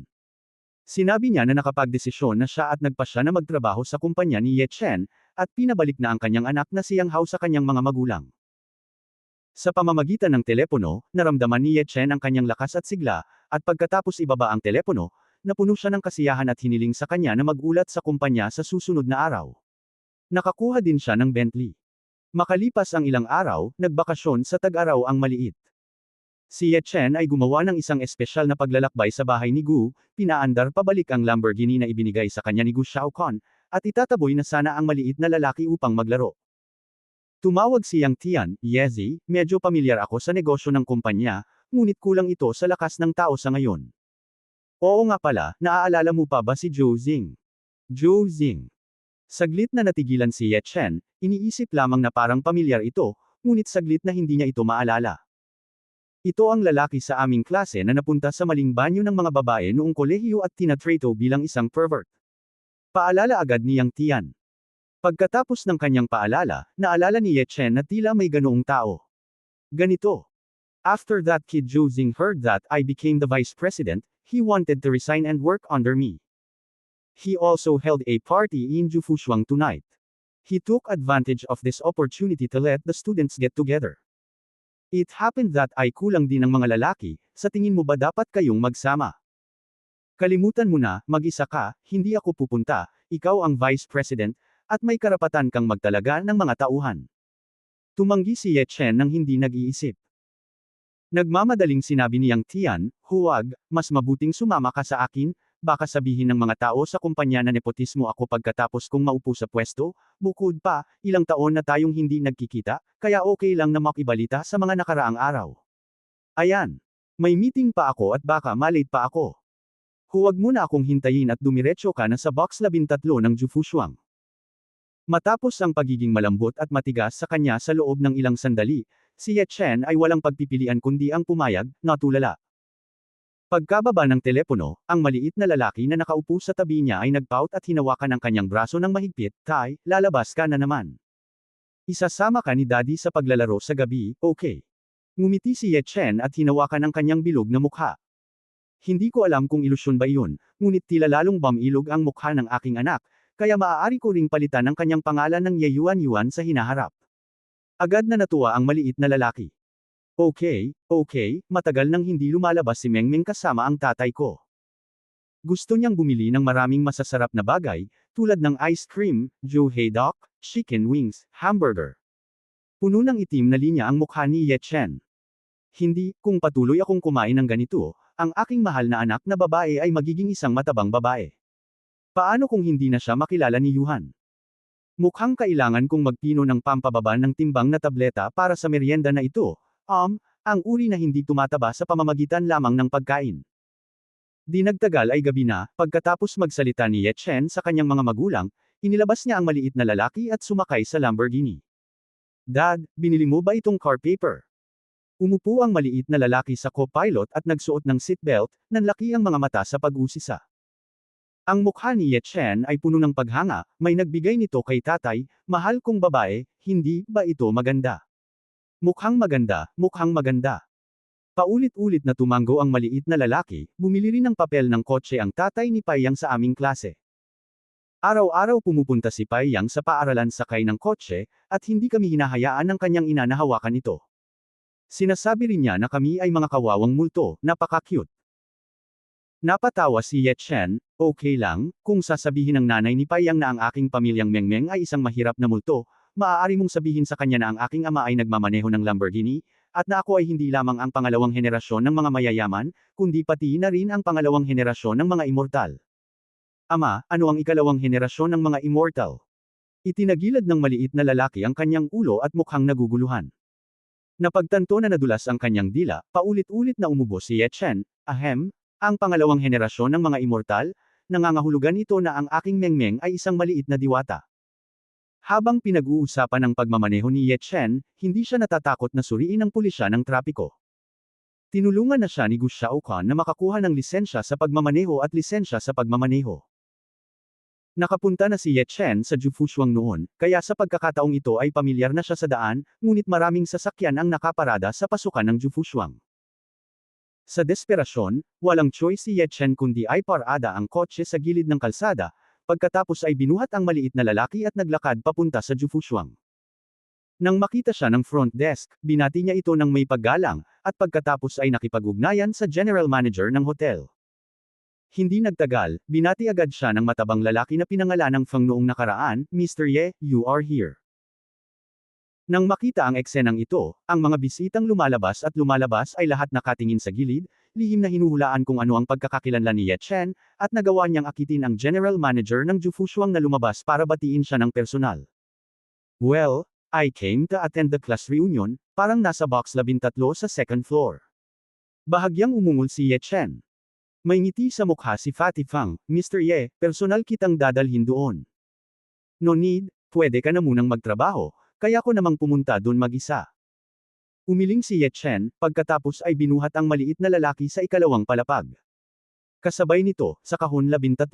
Sinabi niya na nakapagdesisyon na siya at nagpasya na magtrabaho sa kumpanya ni Ye Chen, at pinabalik na ang kanyang anak na si Yang Hao sa kanyang mga magulang. Sa pamamagitan ng telepono, naramdaman ni Ye Chen ang kanyang lakas at sigla, at pagkatapos ibaba ang telepono, napuno siya ng kasiyahan at hiniling sa kanya na magulat sa kumpanya sa susunod na araw. Nakakuha din siya ng Bentley. Makalipas ang ilang araw, nagbakasyon sa Tag-araw ang maliit. Si Ye Chen ay gumawa ng isang espesyal na paglalakbay sa bahay ni Gu, pinaandar pabalik ang Lamborghini na ibinigay sa kanya ni Gu Xiaocon, at itataboy na sana ang maliit na lalaki upang maglaro. Tumawag si Yang Tian, Yezi, medyo pamilyar ako sa negosyo ng kumpanya, ngunit kulang ito sa lakas ng tao sa ngayon. Oo nga pala, naaalala mo pa ba si Zhou Xing? Zhou Xing. Saglit na natigilan si Ye Chen, iniisip lamang na parang pamilyar ito, ngunit saglit na hindi niya ito maalala. Ito ang lalaki sa aming klase na napunta sa maling banyo ng mga babae noong kolehiyo at tinatrato bilang isang pervert. Paalala agad ni Yang Tian. Pagkatapos ng kanyang paalala, naalala ni Ye Chen na tila may ganoong tao. Ganito. After that kid Zhou Xing heard that I became the vice president, he wanted to resign and work under me. He also held a party in Jufushuang tonight. He took advantage of this opportunity to let the students get together. It happened that ay kulang din ang mga lalaki, sa tingin mo ba dapat kayong magsama? Kalimutan mo na, mag-isa ka, hindi ako pupunta, ikaw ang vice president, at may karapatan kang magtalaga ng mga tauhan. Tumanggi si Ye Chen nang hindi nag-iisip. Nagmamadaling sinabi ni Yang Tian, huwag, mas mabuting sumama ka sa akin, baka sabihin ng mga tao sa kumpanya na nepotismo ako pagkatapos kong maupo sa pwesto, bukod pa, ilang taon na tayong hindi nagkikita, kaya okay lang na makibalita sa mga nakaraang araw. Ayan. May meeting pa ako at baka malate pa ako. Huwag mo na akong hintayin at dumiretso ka na sa box 13 ng Jufushuang. Matapos ang pagiging malambot at matigas sa kanya sa loob ng ilang sandali, si Ye Chen ay walang pagpipilian kundi ang pumayag, natulala. Pagkababa ng telepono, ang maliit na lalaki na nakaupo sa tabi niya ay nagpout at hinawakan ang kanyang braso ng mahigpit, "Tai, lalabas ka na naman. Isasama ka ni Daddy sa paglalaro sa gabi, okay?" Ngumiti si Ye Chen at hinawakan ang kanyang bilog na mukha. Hindi ko alam kung ilusyon ba iyon, ngunit tila lalong bumilog ang mukha ng aking anak, kaya maaari ko ring palitan ang kanyang pangalan ng Ye Yuan Yuan sa hinaharap. Agad na natuwa ang maliit na lalaki. Okay, matagal nang hindi lumalabas si Mengmeng kasama ang tatay ko. Gusto niyang bumili ng maraming masasarap na bagay, tulad ng ice cream, Juhae-dok, chicken wings, hamburger. Puno ng itim na linya ang mukha ni Ye Chen. Hindi, kung patuloy akong kumain ng ganito, ang aking mahal na anak na babae ay magiging isang matabang babae. Paano kung hindi na siya makilala ni Yuhan? Mukhang kailangan kong magpino ng pampababa ng timbang na tableta para sa merienda na ito, ang uri na hindi tumataba sa pamamagitan lamang ng pagkain. Di nagtagal ay gabi na, pagkatapos magsalita ni Ye Chen sa kanyang mga magulang, inilabas niya ang maliit na lalaki at sumakay sa Lamborghini. Dad, binili mo ba itong car paper? Umupo ang maliit na lalaki sa co-pilot at nagsuot ng seatbelt, nanlaki ang mga mata sa pag-usisa. Ang mukha ni Ye Chen ay puno ng paghanga, may nagbigay nito kay tatay, mahal kong babae, hindi ba ito maganda? Mukhang maganda, mukhang maganda. Paulit-ulit na tumango ang maliit na lalaki, bumili rin ng papel ng kotse ang tatay ni Paiyang sa aming klase. Araw-araw pumupunta si Paiyang sa paaralan sakay ng kotse, at hindi kami hinahayaan ng kanyang ina na hawakan ito. Sinasabi rin niya na kami ay mga kawawang multo, napaka-cute. Napatawa si Ye Chen, okay lang, kung sasabihin ng nanay ni Paiyang na ang aking pamilyang Mengmeng ay isang mahirap na multo, maaari mong sabihin sa kanya na ang aking ama ay nagmamaneho ng Lamborghini, at na ako ay hindi lamang ang pangalawang henerasyon ng mga mayayaman, kundi pati na rin ang pangalawang henerasyon ng mga immortal. Ama, ano ang ikalawang henerasyon ng mga immortal? Itinagilad ng maliit na lalaki ang kanyang ulo at mukhang naguguluhan. Napagtanto na nadulas ang kanyang dila, paulit-ulit na umubo si Ye Chen, ang pangalawang henerasyon ng mga immortal, nangangahulugan ito na ang aking Mengmeng ay isang maliit na diwata. Habang pinag-uusapan ang pagmamaneho ni Ye Chen, hindi siya natatakot na suriin ng pulisya ng trapiko. Tinulungan na siya ni Gu Xiaoquan na makakuha ng lisensya sa pagmamaneho at lisensya sa pagmamaneho. Nakapunta na si Ye Chen sa Jufushuang noon, kaya sa pagkakataong ito ay pamilyar na siya sa daan, ngunit maraming sasakyan ang nakaparada sa pasukan ng Jufushuang. Sa desperasyon, walang choice si Ye Chen kundi ay parada ang kotse sa gilid ng kalsada, pagkatapos ay binuhat ang maliit na lalaki at naglakad papunta sa Jufushuang. Nang makita siya ng front desk, binati niya ito ng may paggalang, at pagkatapos ay nakipag-ugnayan sa general manager ng hotel. Hindi nagtagal, binati agad siya ng matabang lalaki na pinangalan ng Feng noong nakaraan, Mr. Ye, you are here. Nang makita ang eksenang ito, ang mga bisitang lumalabas ay lahat nakatingin sa gilid, lihim na hinuhulaan kung ano ang pagkakakilanlan ni Ye Chen, at nagawa niyang akitin ang general manager ng Jufushuang na lumabas para batiin siya ng personal. Well, I came to attend the class reunion, parang nasa box 13 sa second floor. Bahagyang umungol si Ye Chen. May ngiti sa mukha si Fatty Fang, Mr. Ye, personal kitang dadalhin doon. No need, pwede ka na munang magtrabaho, kaya ko namang pumunta doon mag-isa. Umiling si Ye Chen, pagkatapos ay binuhat ang maliit na lalaki sa ikalawang palapag. Kasabay nito, sa kahon 13.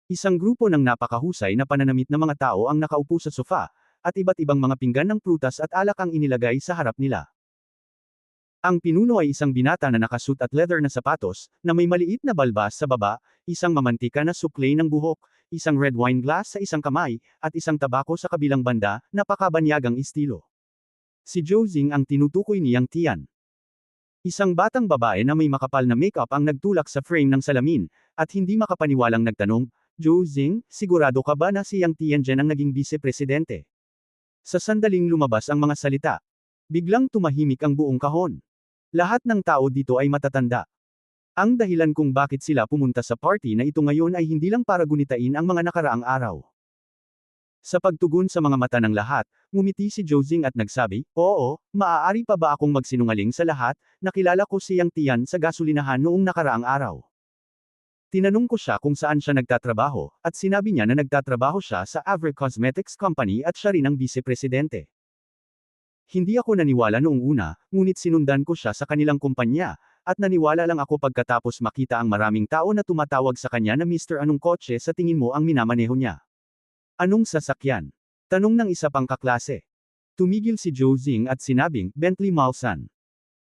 Isang grupo ng napakahusay na pananamit na mga tao ang nakaupo sa sofa, at iba't ibang mga pinggan ng prutas at alak ang inilagay sa harap nila. Ang pinuno ay isang binata na nakasuit at leather na sapatos, na may maliit na balbas sa baba, isang mamantika na suklay ng buhok, isang red wine glass sa isang kamay, at isang tabako sa kabilang banda, napakabanyagang estilo. Si Zhou Xing ang tinutukoy niyang tiyan. Isang batang babae na may makapal na makeup ang nagtulak sa frame ng salamin, at hindi makapaniwalang nagtanong, Zhou Xing, sigurado ka ba na si Yang Tianzhen ang naging vice-presidente? Sa sandaling lumabas ang mga salita. Biglang tumahimik ang buong kahon. Lahat ng tao dito ay matatanda. Ang dahilan kung bakit sila pumunta sa party na ito ngayon ay hindi lang para gunitain ang mga nakaraang araw. Sa pagtugon sa mga mata ng lahat, ngumiti si Zhou Xing at nagsabi, oo, maaari pa ba akong magsinungaling sa lahat, nakilala ko si Yang Tian sa gasolinahan noong nakaraang araw. Tinanong ko siya kung saan siya nagtatrabaho, at sinabi niya na nagtatrabaho siya sa Avre Cosmetics Company at siya rin ang vice-presidente. Hindi ako naniwala noong una, ngunit sinundan ko siya sa kanilang kumpanya, at naniwala lang ako pagkatapos makita ang maraming tao na tumatawag sa kanya na Mr. Anong kotse sa tingin mo ang minamaneho niya? Anong sasakyan? Tanong ng isa pang kaklase. Tumigil si Zhou Xing at sinabing, Bentley Mulsanne.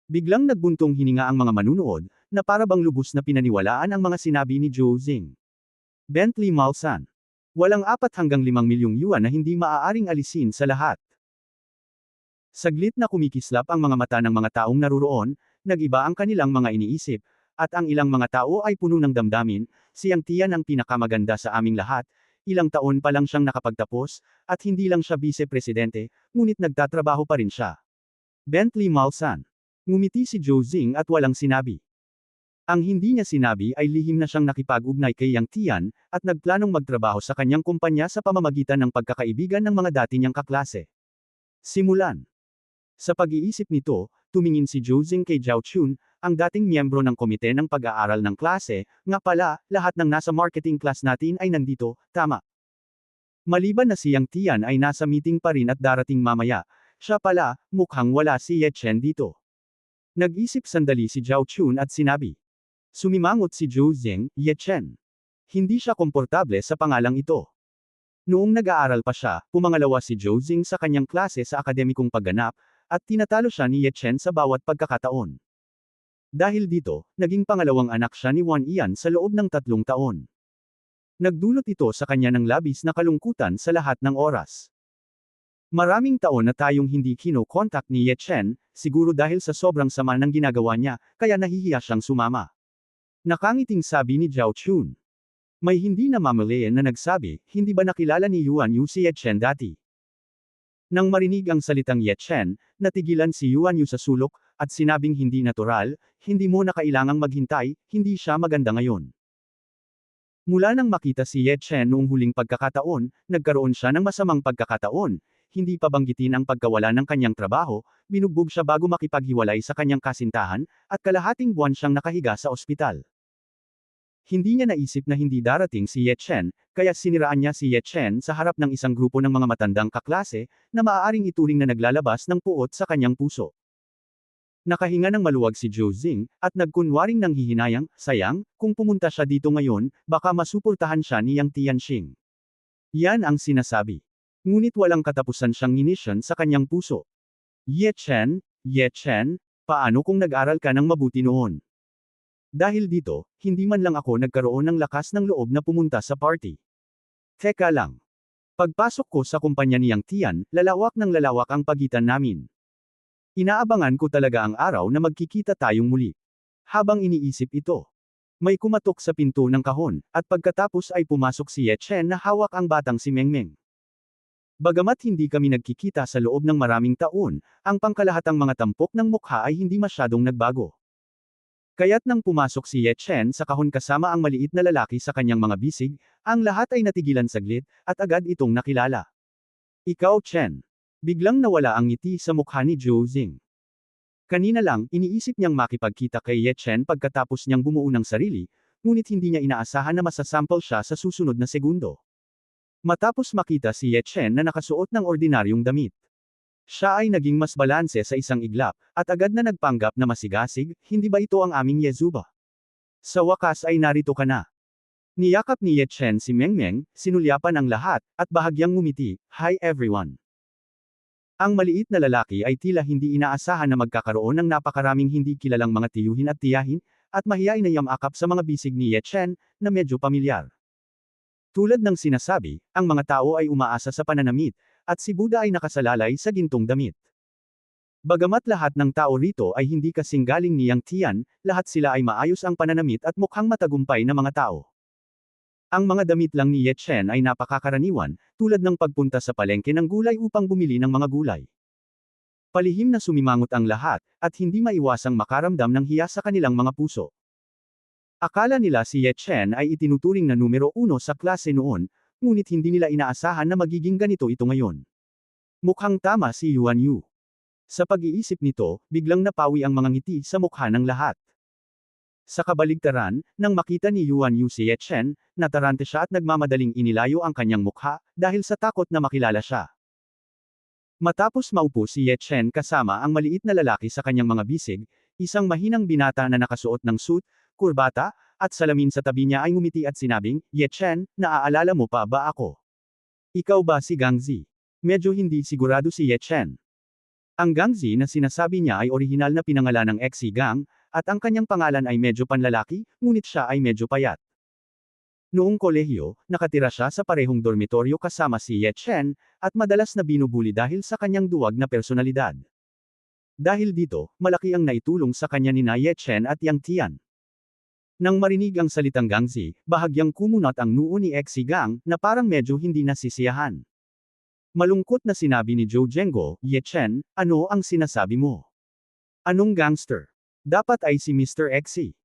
Biglang nagbuntong hininga ang mga manunood, na para bang lubos na pinaniwalaan ang mga sinabi ni Zhou Xing. Bentley Mulsanne. Walang 4 hanggang 5 milyong yuan na hindi maaaring alisin sa lahat. Saglit na kumikislap ang mga mata ng mga taong naruroon, nag-iba ang kanilang mga iniisip, at ang ilang mga tao ay puno ng damdamin, si Yang Tian ang pinakamaganda sa aming lahat, ilang taon pa lang siyang nakapagtapos, at hindi lang siya vice-presidente, ngunit nagtatrabaho pa rin siya. Bentley Mulsanne. Ngumiti si Zhou Jing at walang sinabi. Ang hindi niya sinabi ay lihim na siyang nakipag-ugnay kay Yang Tian, at nagplanong magtrabaho sa kanyang kumpanya sa pamamagitan ng pagkakaibigan ng mga dati niyang kaklase. Simulan. Sa pag-iisip nito, tumingin si Zhou Jing kay Zhao Chun, ang dating miyembro ng komite ng pag-aaral ng klase, nga pala, lahat ng nasa marketing class natin ay nandito, tama. Maliban na si Yang Tian ay nasa meeting pa rin at darating mamaya, siya pala, mukhang wala si Ye Chen dito. Nag-isip sandali si Zhao Chun at sinabi. Sumimangot si Zhou Jing, Ye Chen. Hindi siya komportable sa pangalang ito. Noong nag-aaral pa siya, pumangalawa si Zhou Jing sa kanyang klase sa akademikong pagganap, at tinatalo siya ni Ye Chen sa bawat pagkakataon. Dahil dito, naging pangalawang anak siya ni Wan Ian sa loob ng 3 taon. Nagdulot ito sa kanya ng labis na kalungkutan sa lahat ng oras. Maraming taon na tayong hindi kino-contact ni Ye Chen, siguro dahil sa sobrang sama ng ginagawa niya, kaya nahihiya siyang sumama. Nakangiting sabi ni Zhao Chun. May hindi na mamalayan na nagsabi, hindi ba nakilala ni Yuan Yu si Ye Chen dati? Nang marinig ang salitang Ye Chen, natigilan si Yuan Yu sa sulok, at sinabing hindi natural, hindi mo na kailangang maghintay, hindi siya maganda ngayon. Mula nang makita si Ye Chen noong huling pagkakataon, nagkaroon siya ng masamang pagkakataon, hindi pa banggitin ang pagkawala ng kanyang trabaho, binugbog siya bago makipaghiwalay sa kanyang kasintahan, at kalahating buwan siyang nakahiga sa ospital. Hindi niya naisip na hindi darating si Ye Chen, kaya siniraan niya si Ye Chen sa harap ng isang grupo ng mga matandang kaklase, na maaaring ituring na naglalabas ng puot sa kanyang puso. Nakahinga ng maluwag si Zhou Jing, at nagkunwaring nanghihinayang, sayang, kung pumunta siya dito ngayon, baka masuportahan siya ni Yang Tianxing. Yan ang sinasabi. Ngunit walang katapusan siyang inisyon sa kanyang puso. Ye Chen, paano kung nag-aral ka ng mabuti noon? Dahil dito, hindi man lang ako nagkaroon ng lakas ng loob na pumunta sa party. Teka lang. Pagpasok ko sa kumpanya ni Yang Tian, lalawak ng lalawak ang pagitan namin. Inaabangan ko talaga ang araw na magkikita tayong muli. Habang iniisip ito, may kumatok sa pinto ng kahon, at pagkatapos ay pumasok si Ye Chen na hawak ang batang si Mengmeng. Bagamat hindi kami nagkikita sa loob ng maraming taon, ang pangkalahatang mga tampok ng mukha ay hindi masyadong nagbago. Kaya't nang pumasok si Ye Chen sa kahon kasama ang maliit na lalaki sa kanyang mga bisig, ang lahat ay natigilan saglit, at agad itong nakilala. Ikaw Chen. Biglang nawala ang ngiti sa mukha ni Zhou Jing. Kanina lang, iniisip niyang makipagkita kay Ye Chen pagkatapos niyang bumuo ng sarili, ngunit hindi niya inaasahan na masasample siya sa susunod na segundo. Matapos makita si Ye Chen na nakasuot ng ordinaryong damit. Siya ay naging mas balanse sa isang iglap, at agad na nagpanggap na masigasig, hindi ba ito ang aming Yezuba? Sa wakas ay narito ka na. Niyakap ni Ye Chen si Mengmeng, sinulyapan ang lahat, at bahagyang ngumiti, Hi everyone. Ang maliit na lalaki ay tila hindi inaasahan na magkakaroon ng napakaraming hindi kilalang mga tiyuhin at tiyahin, at mahiyain na yamakap sa mga bisig ni Ye Chen, na medyo pamilyar. Tulad ng sinasabi, ang mga tao ay umaasa sa pananamit, at si Buddha ay nakasalalay sa gintong damit. Bagamat lahat ng tao rito ay hindi kasing galing ni Yang Tian, lahat sila ay maayos ang pananamit at mukhang matagumpay na mga tao. Ang mga damit lang ni Ye Chen ay napakakaraniwan, tulad ng pagpunta sa palengke ng gulay upang bumili ng mga gulay. Palihim na sumimangot ang lahat, at hindi maiwasang makaramdam ng hiya sa kanilang mga puso. Akala nila si Ye Chen ay itinuturing na numero 1 sa klase noon, ngunit hindi nila inaasahan na magiging ganito ito ngayon. Mukhang tama si Yuan Yu. Sa pag-iisip nito, biglang napawi ang mga ngiti sa mukha ng lahat. Sa kabaligtaran, nang makita ni Yuan Yu si Ye Chen, natarante siya at nagmamadaling inilayo ang kanyang mukha, dahil sa takot na makilala siya. Matapos maupo si Ye Chen kasama ang maliit na lalaki sa kanyang mga bisig, isang mahinang binata na nakasuot ng suit, kurbata, at salamin sa tabi niya ay ngumiti at sinabing, Ye Chen, naaalala mo pa ba ako? Ikaw ba si Gang Zi? Medyo hindi sigurado si Ye Chen. Ang Gang Zi na sinasabi niya ay orihinal na pinangalan ng ex Gang, at ang kanyang pangalan ay medyo panlalaki, ngunit siya ay medyo payat. Noong kolehiyo, nakatira siya sa parehong dormitoryo kasama si Ye Chen, at madalas na binubuli dahil sa kanyang duwag na personalidad. Dahil dito, malaki ang naitulong sa kanya ni Ye Chen at Yang Tian. Nang marinig ang salitang Gang Zi, bahagyang kumunat ang noo ni ex Gang, na parang medyo hindi nasisiyahan. Malungkot na sinabi ni Zhou Zhenguo, Ye Chen, ano ang sinasabi mo? Anong gangster? Dapat ay si Mr. Exy.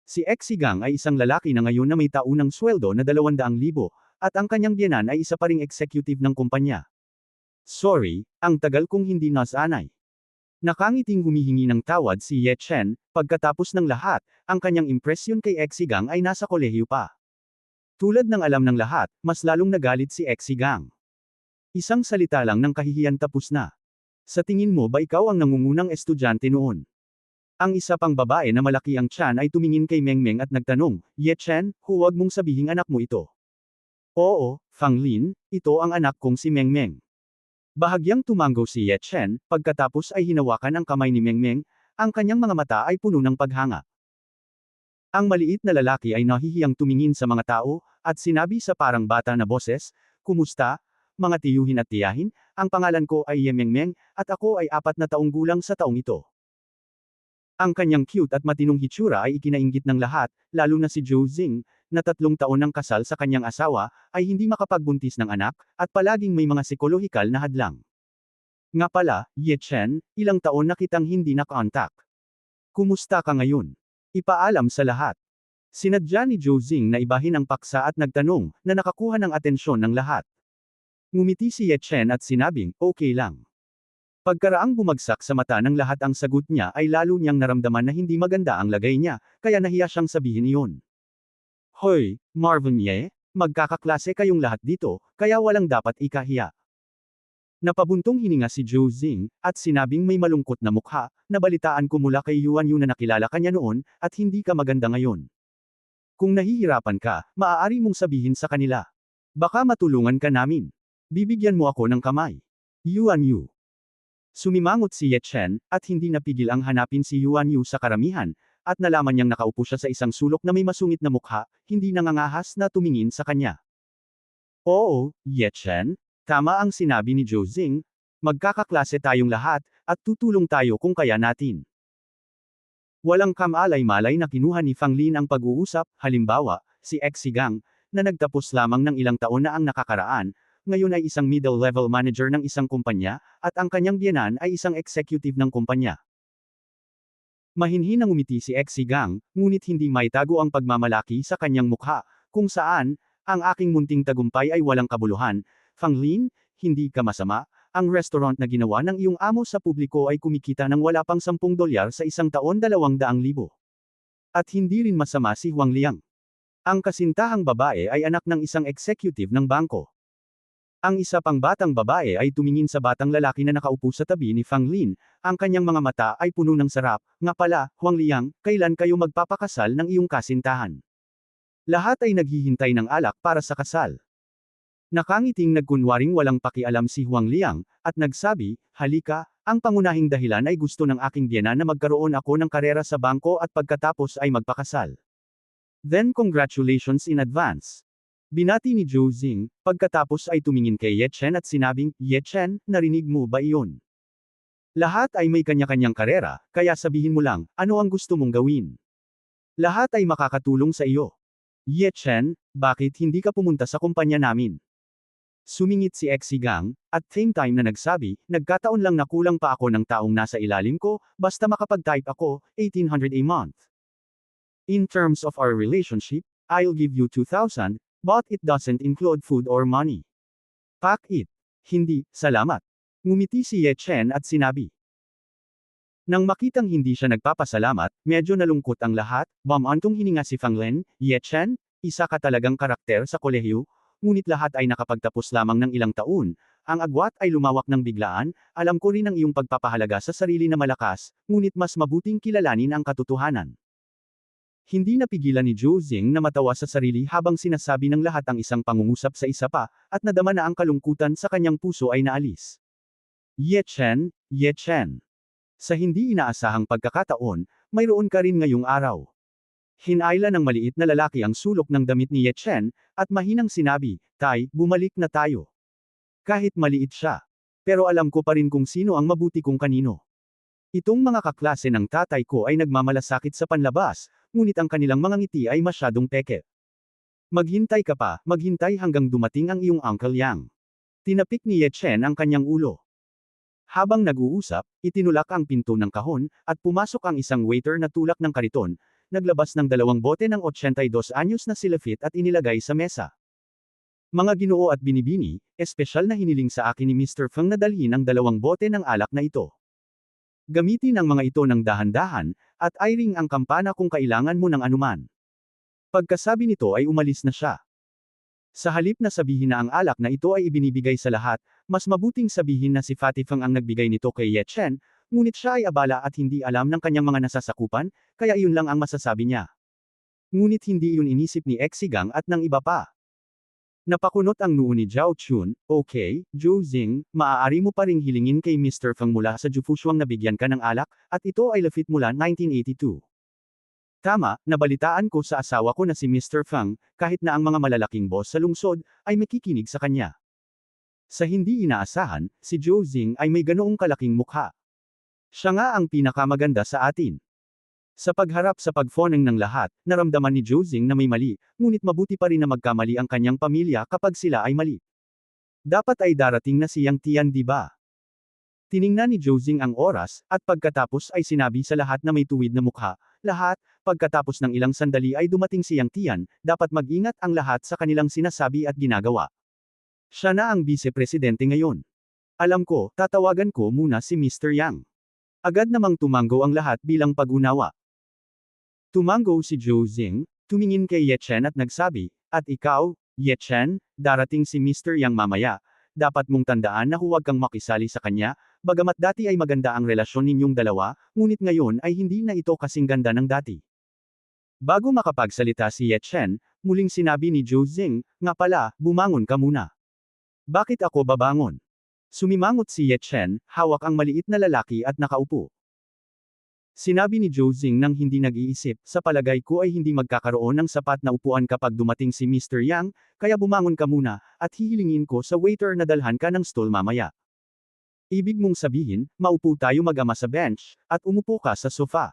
Si Exy Gang ay isang lalaki na ngayon na may taunang sweldo na 200,000, at ang kanyang biyenan ay isa pa ring executive ng kumpanya. Sorry, ang tagal kong hindi nasanay. Nakangiting humihingi ng tawad si Ye Chen, pagkatapos ng lahat, ang kanyang impresyon kay Exy Gang ay nasa kolehiyo pa. Tulad ng alam ng lahat, mas lalong nagalit si Exy Gang. Isang salita lang ng kahihiyan tapos na. Sa tingin mo ba ikaw ang nangungunang estudyante noon? Ang isa pang babae na malaki ang tiyan ay tumingin kay Mengmeng at nagtanong, Ye Chen, huwag mong sabihing anak mo ito. Oo, Fang Lin, ito ang anak kong si Mengmeng. Bahagyang tumango si Ye Chen, pagkatapos ay hinawakan ang kamay ni Mengmeng, ang kanyang mga mata ay puno ng paghanga. Ang maliit na lalaki ay nahihiyang tumingin sa mga tao, at sinabi sa parang bata na boses, Kumusta, mga tiyuhin at tiyahin, ang pangalan ko ay Ye Mengmeng, at ako ay 4 na taong gulang sa taong ito. Ang kanyang cute at matinong hitsura ay ikinainggit ng lahat, lalo na si Zhou Xing, na 3 taon ng kasal sa kanyang asawa, ay hindi makapagbuntis ng anak, at palaging may mga psikolohikal na hadlang. Nga pala, Ye Chen, ilang taon na kitang hindi na-contact. Kumusta ka ngayon? Ipaalam sa lahat. Sinadya ni Zhou Xing na ibahin ang paksa at nagtanong, na nakakuha ng atensyon ng lahat. Ngumiti si Ye Chen at sinabing, okay lang. Pagkaraang bumagsak sa mata ng lahat ang sagot niya ay lalo niyang naramdaman na hindi maganda ang lagay niya, kaya nahiya siyang sabihin iyon. Hoy, Marvin Ye, magkakaklase kayong lahat dito, kaya walang dapat ikahiya. Napabuntong hininga si Zhou Xing, at sinabing may malungkot na mukha, nabalitaan ko mula kay Yuan Yu na nakilala ka niya noon, at hindi ka maganda ngayon. Kung nahihirapan ka, maaari mong sabihin sa kanila. Baka matulungan ka namin. Bibigyan mo ako ng kamay. Yuan Yu. Sumimangot si Ye Chen, at hindi napigil ang hanapin si Yuan Yu sa karamihan, at nalaman niyang nakaupo siya sa isang sulok na may masungit na mukha, hindi nangangahas na tumingin sa kanya. Oo, Ye Chen, tama ang sinabi ni Zhou Xing, magkakaklase tayong lahat, at tutulong tayo kung kaya natin. Walang kamalay-malay na kinuha ni Fang Lin ang pag-uusap, halimbawa, si Exy Gang, na nagtapos lamang ng ilang taon na ang nakakaraan, ngayon ay isang middle-level manager ng isang kumpanya, at ang kanyang biyenan ay isang executive ng kumpanya. Mahinhin na ngumiti si Exy Gang, ngunit hindi maitago ang pagmamalaki sa kanyang mukha, kung saan, ang aking munting tagumpay ay walang kabuluhan. Fang Lin, hindi ka masama, ang restaurant na ginawa ng iyong amo sa publiko ay kumikita ng wala pang $10 sa isang taon 200,000. At hindi rin masama si Huang Liang. Ang kasintahang babae ay anak ng isang executive ng bangko. Ang isa pang batang babae ay tumingin sa batang lalaki na nakaupo sa tabi ni Fang Lin, ang kanyang mga mata ay puno ng sarap, nga pala, Huang Liang, kailan kayo magpapakasal ng iyong kasintahan? Lahat ay naghihintay ng alak para sa kasal. Nakangiting nagkunwaring walang pakialam si Huang Liang, at nagsabi, halika, ang pangunahing dahilan ay gusto ng aking biyenan na magkaroon ako ng karera sa bangko at pagkatapos ay magpakasal. Then congratulations in advance. Binati ni Zhou Xing, pagkatapos ay tumingin kay Ye Chen at sinabing, Ye Chen, narinig mo ba iyon? Lahat ay may kanya-kanyang karera, kaya sabihin mo lang, ano ang gusto mong gawin? Lahat ay makakatulong sa iyo. Ye Chen, bakit hindi ka pumunta sa kumpanya namin? Sumingit si Exy Gang, at same time na nagsabi, nagkataon lang na kulang pa ako ng taong nasa ilalim ko, basta makapag-type ako, 1,800 a month. In terms of our relationship, I'll give you 2,000, but it doesn't include food or money. Pack it. Hindi, salamat. Ngumiti si Ye Chen at sinabi. Nang makitang hindi siya nagpapasalamat, medyo nalungkot ang lahat, bumantong hininga si Fang Lin, Ye Chen, isa ka talagang karakter sa kolehiyo, ngunit lahat ay nakapagtapos lamang ng ilang taon, ang agwat ay lumawak ng biglaan, alam ko rin ang iyong pagpapahalaga sa sarili na malakas, ngunit mas mabuting kilalanin ang katotohanan. Hindi napigilan ni Zhou Xing na matawa sa sarili habang sinasabi ng lahat ang isang pangungusap sa isa pa, at nadama na ang kalungkutan sa kanyang puso ay naalis. Ye Chen, Ye Chen. Sa hindi inaasahang pagkakataon, mayroon ka rin ngayong araw. Hinayla ng maliit na lalaki ang sulok ng damit ni Ye Chen, at mahinang sinabi, Tay, bumalik na tayo. Kahit maliit siya. Pero alam ko pa rin kung sino ang mabuti kong kanino. Itong mga kaklase ng tatay ko ay nagmamalasakit sa panlabas, ngunit ang kanilang mga ngiti ay masyadong peke. Maghintay ka pa, maghintay hanggang dumating ang iyong Uncle Yang. Tinapik ni Ye Chen ang kanyang ulo. Habang nag-uusap, itinulak ang pinto ng kahon, at pumasok ang isang waiter na tulak ng kariton, naglabas ng 2 bote ng 82 anyos na silafit at inilagay sa mesa. Mga Ginoo at Binibini, espesyal na hiniling sa akin ni Mr. Feng na dalhin ang 2 bote ng alak na ito. Gamitin ang mga ito ng dahan-dahan, at i-ring ang kampana kung kailangan mo ng anuman. Pagkasabi nito ay umalis na siya. Sa halip na sabihin na ang alak na ito ay ibinibigay sa lahat, mas mabuting sabihin na si Fatty Feng ang nagbigay nito kay Ye Chen, ngunit siya ay abala at hindi alam ng kanyang mga nasasakupan, kaya iyon lang ang masasabi niya. Ngunit hindi iyon inisip ni Exigang at ng iba pa. Napakunot ang noo ni Zhao Chun. Okay, Zhou Zing, maaari mo pa ring hilingin kay Mr. Feng mula sa Jufushuang na bigyan ka ng alak, at ito ay lafit mula 1982. Tama, nabalitaan ko sa asawa ko na si Mr. Feng, kahit na ang mga malalaking boss sa lungsod, ay makikinig sa kanya. Sa hindi inaasahan, si Zhou Zing ay may ganoong kalaking mukha. Siya nga ang pinakamaganda sa atin. Sa pagharap sa pagphoneng ng lahat, naramdaman ni Zhou Zing na may mali, ngunit mabuti pa rin na magkamali ang kanyang pamilya kapag sila ay mali. Dapat ay darating na si Yang Tian, di ba? Tiningnan ni Zhou Zing ang oras, at pagkatapos ay sinabi sa lahat na may tuwid na mukha, lahat, pagkatapos ng ilang sandali ay dumating si Yang Tian, dapat mag-ingat ang lahat sa kanilang sinasabi at ginagawa. Siya na ang vice-presidente ngayon. Alam ko, tatawagan ko muna si Mr. Yang. Agad namang tumango ang lahat bilang pag-unawa. Tumango si Zhou Zing, tumingin kay Ye Chen at nagsabi, at ikaw, Ye Chen, darating si Mr. Yang mamaya, dapat mong tandaan na huwag kang makisali sa kanya, bagamat dati ay maganda ang relasyon ninyong dalawa, ngunit ngayon ay hindi na ito kasing ganda ng dati. Bago makapagsalita si Ye Chen, muling sinabi ni Zhou Zing, nga pala, bumangon ka muna. Bakit ako babangon? Sumimangot si Ye Chen, hawak ang maliit na lalaki at nakaupo. Sinabi ni Zhou Zing nang hindi nag-iisip, sa palagay ko ay hindi magkakaroon ng sapat na upuan kapag dumating si Mr. Yang, kaya bumangon ka muna, at hihilingin ko sa waiter na dalhan ka ng stool mamaya. Ibig mong sabihin, maupo tayo mag-ama sa bench, at umupo ka sa sofa.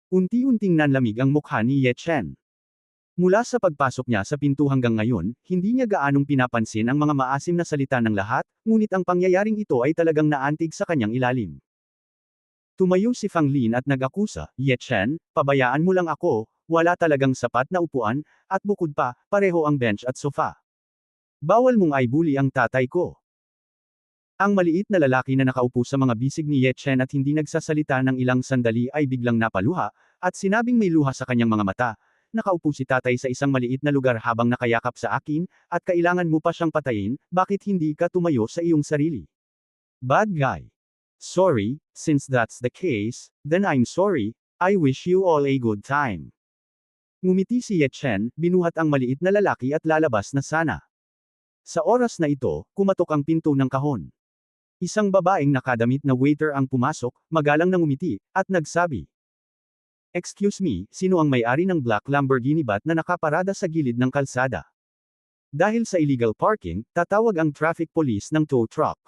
Unti-unting nanlamig ang mukha ni Ye Chen. Mula sa pagpasok niya sa pinto hanggang ngayon, hindi niya gaanong pinapansin ang mga maasim na salita ng lahat, ngunit ang pangyayaring ito ay talagang naantig sa kanyang ilalim. Tumayo si Fang Lin at nag-akusa, Ye Chen, pabayaan mo lang ako, wala talagang sapat na upuan, at bukod pa, pareho ang bench at sofa. Bawal mong aibuli ang tatay ko. Ang maliit na lalaki na nakaupo sa mga bisig ni Ye Chen at hindi nagsasalita ng ilang sandali ay biglang napaluha, at sinabing may luha sa kanyang mga mata, nakaupo si tatay sa isang maliit na lugar habang nakayakap sa akin, at kailangan mo pa siyang patayin, bakit hindi ka tumayo sa iyong sarili? Bad guy. Sorry, since that's the case, then I'm sorry, I wish you all a good time. Ngumiti si Ye Chen, binuhat ang maliit na lalaki at lalabas na sana. Sa oras na ito, kumatok ang pinto ng kahon. Isang babaeng nakadamit na waiter ang pumasok, magalang na ngumiti, at nagsabi. Excuse me, sino ang may-ari ng black Lamborghini bat na nakaparada sa gilid ng kalsada? Dahil sa illegal parking, tatawag ang traffic police ng tow truck.